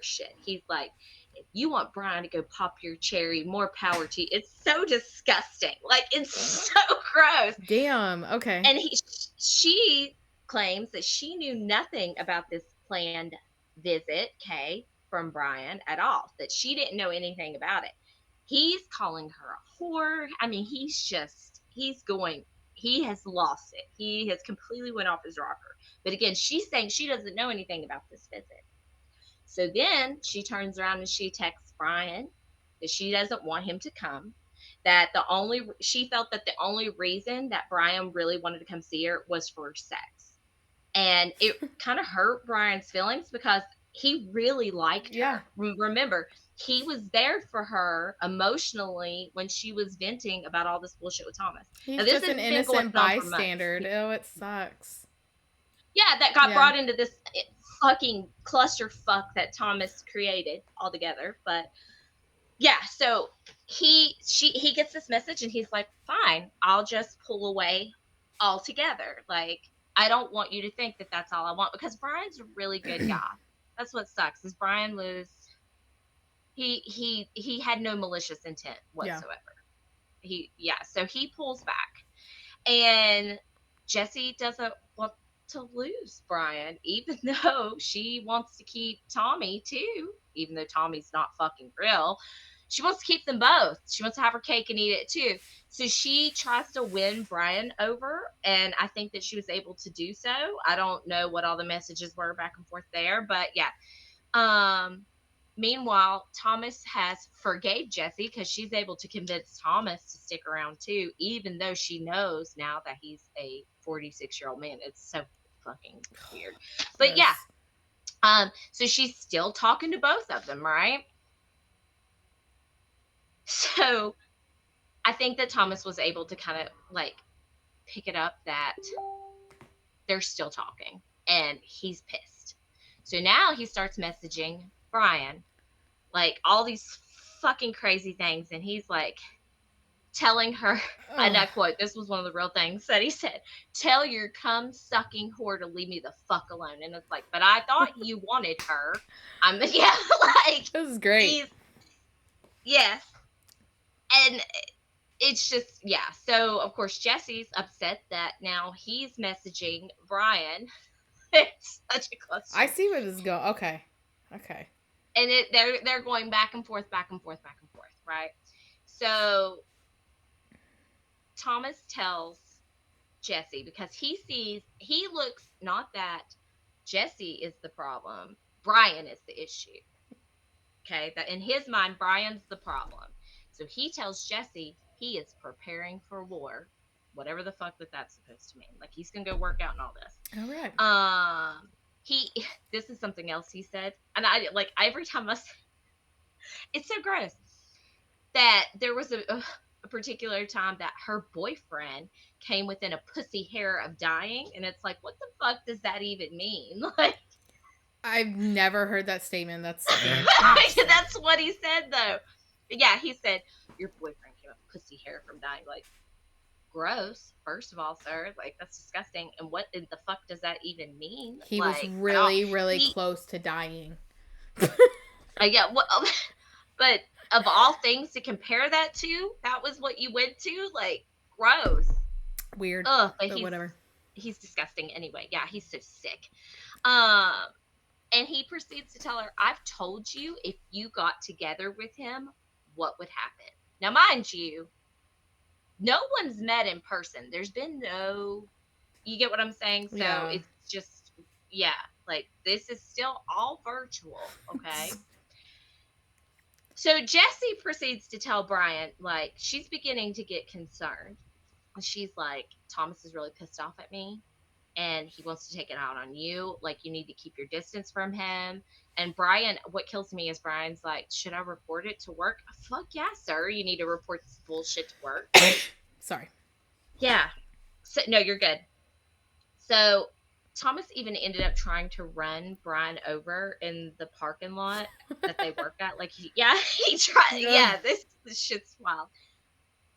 shit. He's like, if you want Brian to go pop your cherry, more power to you. It's so disgusting. Like, it's so gross. Damn. Okay. And she claims that she knew nothing about this planned visit, from Brian at all. That she didn't know anything about it. He's calling her a whore. I mean, he has lost it. He has completely went off his rocker. But again, she's saying she doesn't know anything about this visit. So then she turns around and she texts Brian that she doesn't want him to come. That she felt that the only reason that Brian really wanted to come see her was for sex. And it kind of hurt Brian's feelings because he really liked her. Remember, he was there for her emotionally when she was venting about all this bullshit with Thomas. He's now, just an innocent bystander. Oh, it sucks. Yeah, that got brought into this fucking clusterfuck that Thomas created altogether. But yeah, so he gets this message and he's like, fine, I'll just pull away altogether. Like, I don't want you to think that that's all I want, because Brian's a really good guy. That's what sucks, is Brian was, he had no malicious intent whatsoever. So he pulls back, and Jesse doesn't want to lose Brian, even though she wants to keep Tommy too, even though Tommy's not fucking real. She wants to keep them both. She wants to have her cake and eat it too. So she tries to win Brian over, and I think that she was able to do so. I don't know what all the messages were back and forth there, but yeah. Meanwhile, Thomas has forgave Jesse because she's able to convince Thomas to stick around too, even though she knows now that he's a 46-year-old man. It's so fucking weird. But yes. Yeah. So she's still talking to both of them, right? So I think that Thomas was able to kind of like pick it up that they're still talking, and he's pissed. So now he starts messaging Brian like all these fucking crazy things, and he's like telling her, and I quote, this was one of the real things that he said, tell your cum sucking whore to leave me the fuck alone. And it's like, but I thought you wanted her. Yeah, like, this is great. Yes. And it's just, yeah. So of course Jesse's upset that now he's messaging Brian. It's such a cluster. I see where this is going. Okay. And they're going back and forth, right? So Thomas tells Jesse, because he looks, not that Jesse is the problem, Brian is the issue. Okay, that in his mind, Brian's the problem. So he tells Jesse he is preparing for war, whatever the fuck that's supposed to mean. Like, he's gonna go work out and all this. All right. This is something else he said, and I like every time it's so gross that there was a particular time that her boyfriend came within a pussy hair of dying, and it's like, what the fuck does that even mean? Like, I've never heard that statement. That's that's what he said though. But yeah, he said your boyfriend came up with pussy hair from dying. Like, gross, first of all, sir. Like, that's disgusting. And what in the fuck does that even mean? He like, was really close to dying. Yeah, well, but of all things to compare that to, that was what you went to? Like, gross. Weird. Ugh, but whatever. He's disgusting anyway. Yeah, he's so sick. And he proceeds to tell her, I've told you if you got together with him, what would happen. Now, mind you, no one's met in person. There's been no, you get what I'm saying? So yeah. It's just, yeah, like, this is still all virtual, okay? So Jessie proceeds to tell Brian, like, she's beginning to get concerned. She's like, Thomas is really pissed off at me, and he wants to take it out on you. Like, you need to keep your distance from him. And Brian, what kills me is Brian's like, should I report it to work? Fuck yeah, sir. You need to report this bullshit to work. Sorry. Yeah. So, no, you're good. So Thomas even ended up trying to run Brian over in the parking lot that they worked at. Like, he tried. Yeah, this shit's wild.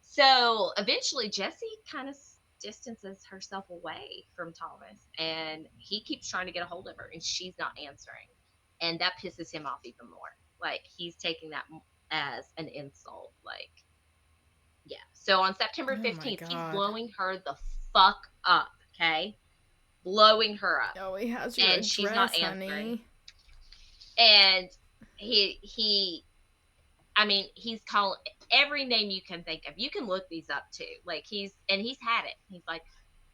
So eventually Jessie kind of distances herself away from Thomas, and he keeps trying to get a hold of her, and she's not answering. And that pisses him off even more. Like, he's taking that as an insult. Like, yeah. So on September 15th, he's blowing her the fuck up, okay? Blowing her up. Oh, he has your address, she's not answering. Honey. And he's calling every name you can think of. You can look these up too. Like, he's had it. He's like,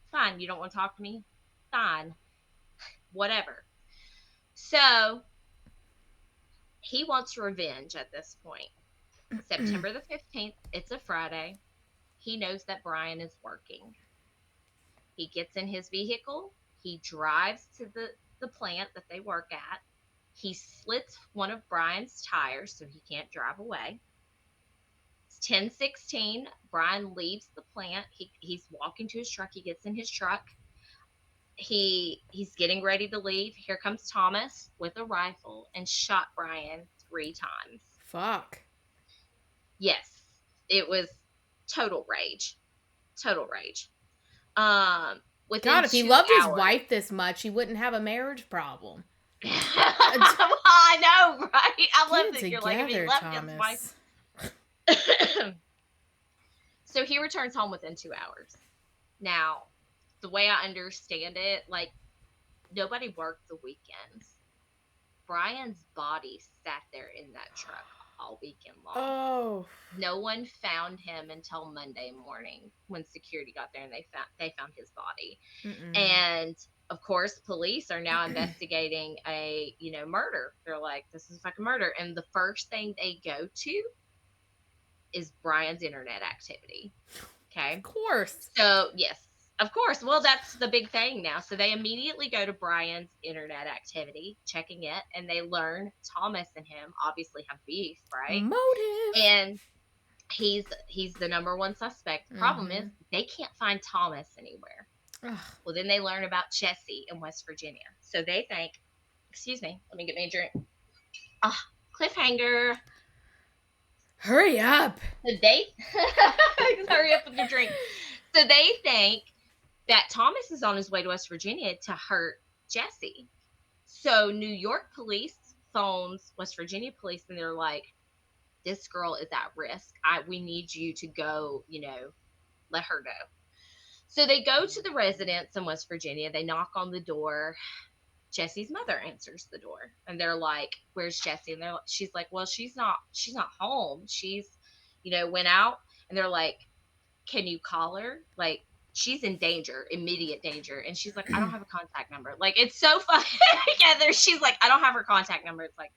fine, you don't want to talk to me? Fine. Whatever. So he wants revenge at this point. September the 15th, it's a Friday. He knows that Brian is working. He gets in his vehicle. He drives to the plant that they work at. He slits one of Brian's tires so he can't drive away. It's 10:16. Brian leaves the plant. He's walking to his truck. He gets in his truck. He's getting ready to leave. Here comes Thomas with a rifle and shot Brian 3 times. Fuck. Yes, it was total rage. Total rage. Within God, if he 2 loved his hours. wife this much, he wouldn't have a marriage problem. I know, right? I love that you're like, if he loved Thomas. his wife. So he returns home within 2 hours. Now, the way I understand it, like, nobody worked the weekends. Brian's body sat there in that truck all weekend long. Oh. No one found him until Monday morning when security got there and they found his body. Mm-mm. And of course, police are now investigating a murder. They're like, this is fucking murder. And the first thing they go to is Brian's internet activity. Okay. Of course. So yes. Of course. Well, that's the big thing now. So they immediately go to Brian's internet activity, checking it, and they learn Thomas and him obviously have beef, right? Motive. And he's the number one suspect. The problem is they can't find Thomas anywhere. Ugh. Well, then they learn about Jesse in West Virginia. So they think, excuse me, let me get me a drink. Cliffhanger. Hurry up. So they hurry up with your drink. So they think that Thomas is on his way to West Virginia to hurt Jesse. So New York police phones West Virginia police and they're like, this girl is at risk. We need you to go, let her go. So they go to the residence in West Virginia. They knock on the door. Jesse's mother answers the door and they're like, where's Jesse? And she's like, well, she's not home. She's, went out. And they're like, can you call her? Like, she's in danger, immediate danger. And she's like, I don't have a contact number. Like, it's so funny. She's like, I don't have her contact number. It's like,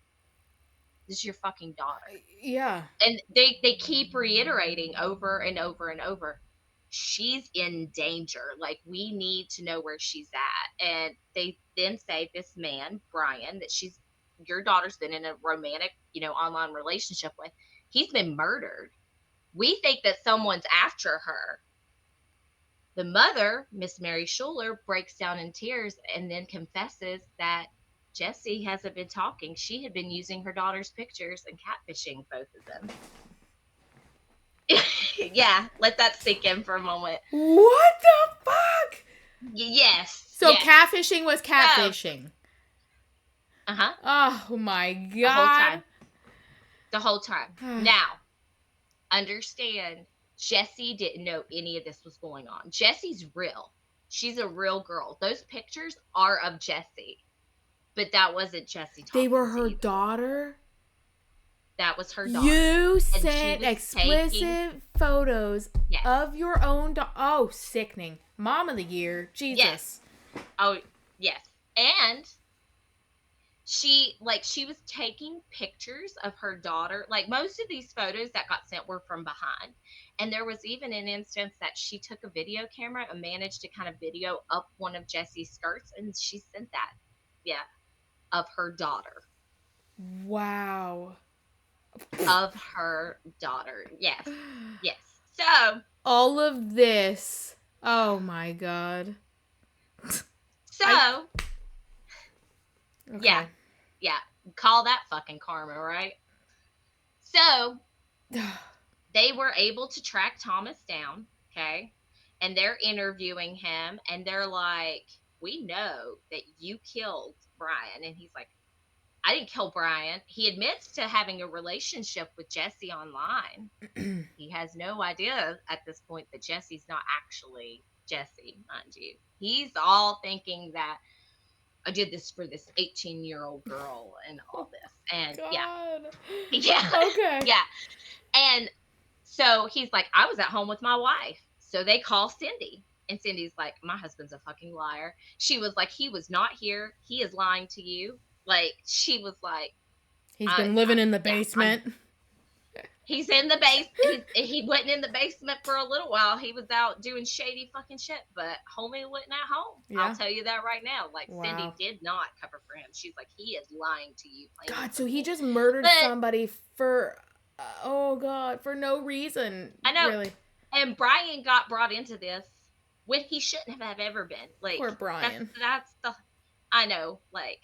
this is your fucking daughter. Yeah. And they keep reiterating over and over and over, she's in danger. Like, we need to know where she's at. And they then say this man, Brian, that your daughter's been in a romantic, online relationship with, he's been murdered. We think that someone's after her. The mother, Miss Mary Schuler, breaks down in tears and then confesses that Jesse hasn't been talking. She had been using her daughter's pictures and catfishing both of them. Yeah, let that sink in for a moment. What the fuck? Yes. So yes. catfishing was catfishing. Oh my God. The whole time. Now, understand, Jesse didn't know any of this was going on. Jesse's real. She's a real girl. Those pictures are of Jesse. But that wasn't Jesse talking. They were her daughter? That was her daughter. You sent explicit photos of your own daughter. Oh, sickening. Mom of the year. Jesus. Yes. Oh, yes. And she was taking pictures of her daughter. Like, most of these photos that got sent were from behind. And there was even an instance that she took a video camera and managed to kind of video up one of Jesse's skirts. And she sent that. Yeah. Of her daughter. Wow. Of her daughter. Yes. Yes. So. All of this. Oh my God. So. Okay. Yeah. Call that fucking karma, right? So. They were able to track Thomas down. Okay. And they're interviewing him. And they're like, we know that you killed Brian. And he's like, I didn't kill Brian. He admits to having a relationship with Jesse online. He has no idea at this point that Jesse's not actually Jesse, mind you. He's all thinking that I did this for this 18-year-old girl and all this. And God. Yeah. Okay. Yeah. And so he's like, I was at home with my wife. So they call Cindy. And Cindy's like, my husband's a fucking liar. She was like, he was not here. He is lying to you. Like, she was like, he's been living in the basement. He's in the basement. He wasn't in the basement for a little while. He was out doing shady fucking shit. But homie wasn't at home. Yeah. I'll tell you that right now. Like, wow. Cindy did not cover for him. She's like, he is lying to you. God, so he just murdered somebody for, oh God, for no reason. I know. Really. And Brian got brought into this when he shouldn't have ever been. Like, Poor Brian. that's the, I know, like,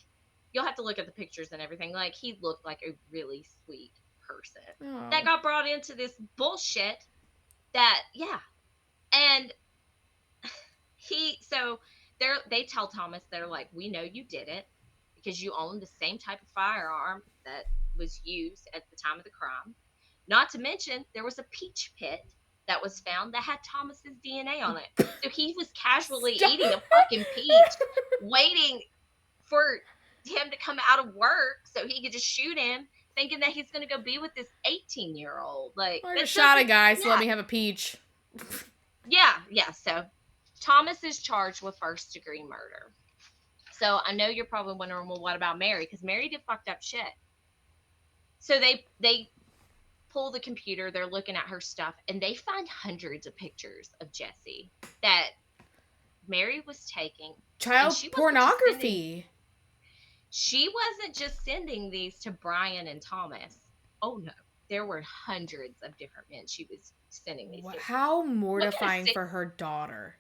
you'll have to look at the pictures and everything. Like, he looked like a really sweet person that Oh. got brought into this bullshit that, yeah. And they tell Thomas, they're like, we know you did it because you own the same type of firearm that was used at the time of the crime. Not to mention, there was a peach pit that was found that had Thomas's DNA on it. So he was casually eating a fucking peach, waiting for him to come out of work so he could just shoot him, thinking that he's going to go be with this 18-year-old. Like, I just shot a guy, so let me have a peach. Yeah. So Thomas is charged with first-degree murder. So I know you're probably wondering, well, what about Mary? Because Mary did fucked up shit. So they pull the computer, they're looking at her stuff, and they find hundreds of pictures of Jesse that Mary was taking. Child pornography. She wasn't just sending these to Brian and Thomas. Oh no, there were hundreds of different men she was sending these to. How mortifying for her daughter.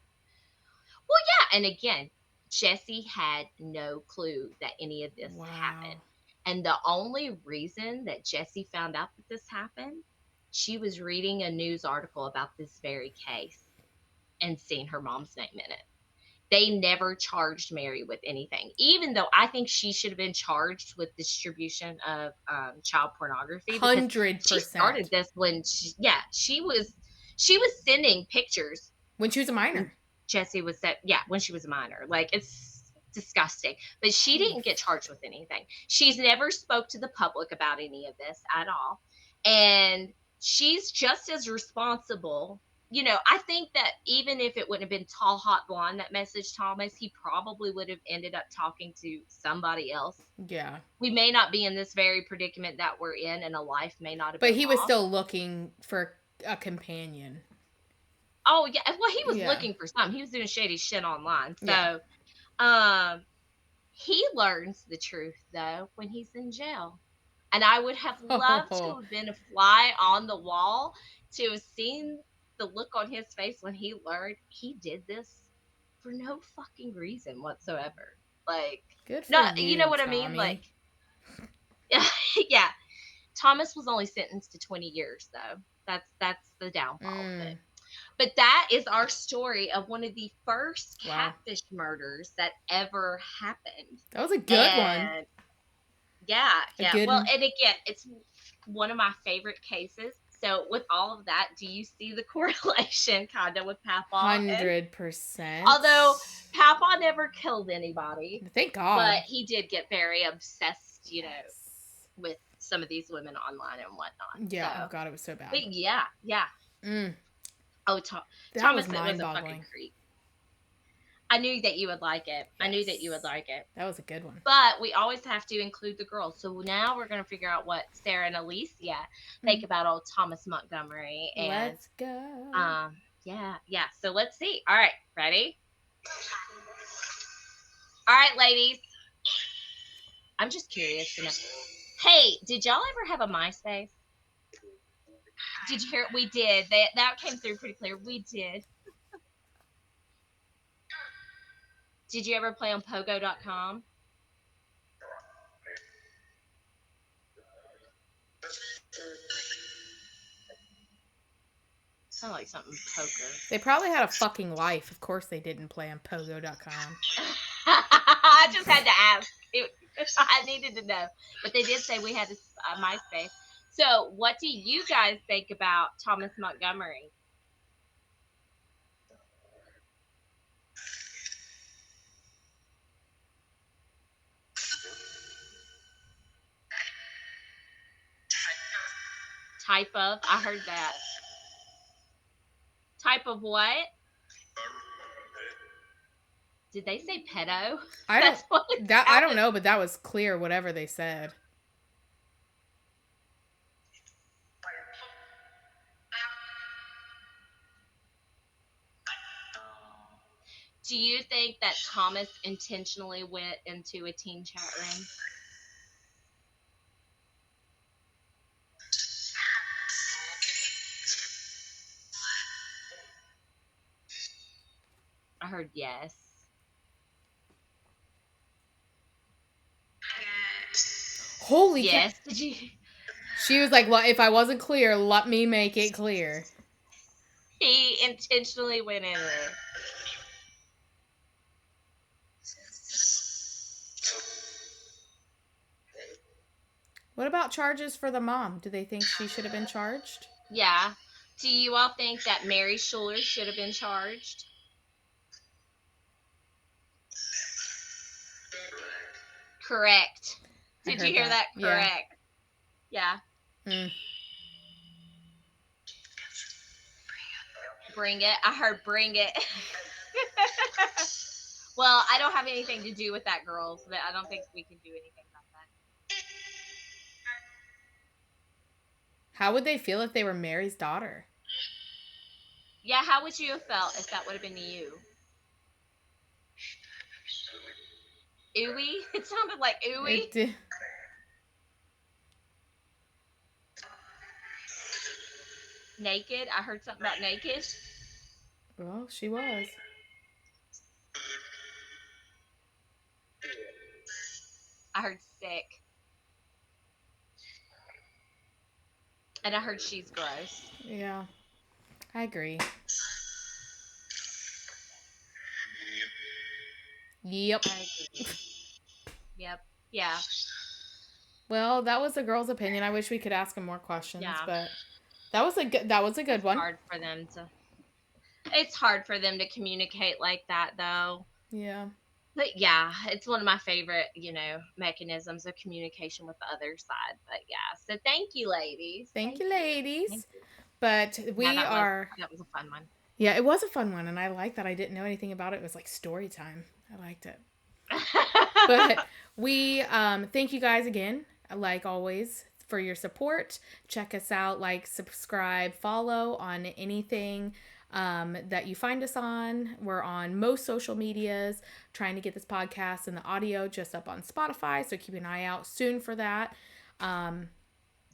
Well, yeah, and again, Jesse had no clue that any of this happened. And the only reason that Jesse found out that this happened, she was reading a news article about this very case and seeing her mom's name in it. They never charged Mary with anything, even though I think she should have been charged with distribution of child pornography. 100%. She started this when she was sending pictures when she was a minor. Jesse was when she was a minor. Like, it's disgusting. But she didn't get charged with anything. She's never spoke to the public about any of this at all. And she's just as responsible. You know, I think that even if it wouldn't have been Tall Hot Blonde that messaged Thomas, he probably would have ended up talking to somebody else. Yeah. We may not be in this very predicament that we're in, and a life may not have been But he was still looking for a companion. Oh, yeah. Well, he was looking for something. He was doing shady shit online. So, he learns the truth, though, when he's in jail. And I would have loved to have been a fly on the wall to have seen the look on his face when he learned he did this for no fucking reason whatsoever. Like, good for you know what Tommy. I mean? Like, yeah. Thomas was only sentenced to 20 years, though. That's the downfall of it. But that is our story of one of the first catfish murders that ever happened. That was a good one. Yeah. Well, and again, it's one of my favorite cases. So with all of that, do you see the correlation kind of with Papa? 100%. Although Papa never killed anybody. Thank God. But he did get very obsessed, you know, with some of these women online and whatnot. Yeah. So, oh God, it was so bad. But yeah. Oh, Thomas was mind-boggling. Was a fucking creep. I knew that you would like it. Yes. That was a good one. But we always have to include the girls. So now we're going to figure out what Sarah and Alicia think about old Thomas Montgomery. And let's go. Yeah. So let's see. All right. Ready? All right, ladies. I'm just curious to know. Hey, did y'all ever have a MySpace? Did you hear it? We did. That came through pretty clear. We did. Did you ever play on Pogo.com? Sound like something poker. They probably had a fucking life. Of course they didn't play on Pogo.com. I just had to ask. I needed to know. But they did say we had a MySpace. So what do you guys think about Thomas Montgomery? Type of? I heard that. Type of what? Did they say pedo? I don't know, but that was clear, whatever they said. Do you think that Thomas intentionally went into a teen chat room? heard yes. Holy yes. Did you? She was like, well, if I wasn't clear, let me make it clear. He intentionally went in there. What about charges for the mom? Do they think she should have been charged? Yeah. Do you all think that Mary Schuler should have been charged? Correct. Did you hear that? Correct. Yeah. Bring it. I heard bring it. Well, I don't have anything to do with that, girls. But I don't think we can do anything about that. How would they feel if they were Mary's daughter? Yeah, how would you have felt if that would have been you? Ooey? It sounded like ooey. It did. Naked? I heard something about naked. Well, she was. I heard sick. And I heard she's gross. Yeah. I agree. Yep. Yep. Yeah. Well, that was the girl's opinion. I wish we could ask him more questions, but that was a good one. It's hard for them to communicate like that, though. Yeah. But yeah, it's one of my favorite, mechanisms of communication with the other side. But yeah, so thank you, ladies. Thank you, ladies. Thank you. But that was a fun one. Yeah, it was a fun one, and I like that I didn't know anything about it. It was like story time. I liked it. But we thank you guys again, like always, for your support. Check us out, like, subscribe, follow on anything that you find us on. We're on most social medias, trying to get this podcast and the audio just up on Spotify, so keep an eye out soon for that.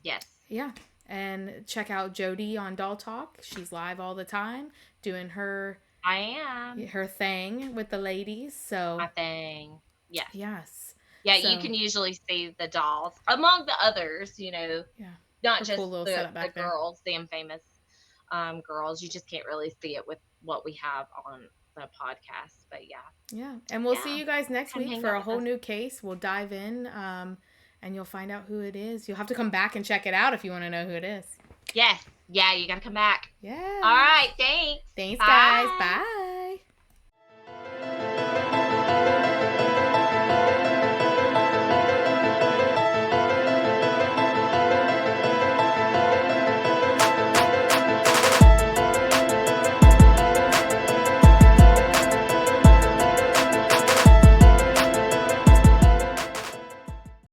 Yes. Yeah. And check out Jodi on Dolltok. She's live all the time doing her thing with the ladies. So my thing. Yeah. Yes. Yeah, so, you can usually see the dolls among the others, not just cool the girls, the infamous girls. You just can't really see it with what we have on the podcast. But yeah. Yeah. And we'll see you guys next week for a whole new case. We'll dive in and you'll find out who it is. You'll have to come back and check it out if you want to know who it is. Yes. Yeah, you got to come back. Yeah. All right. Thanks. Thanks, guys. Bye.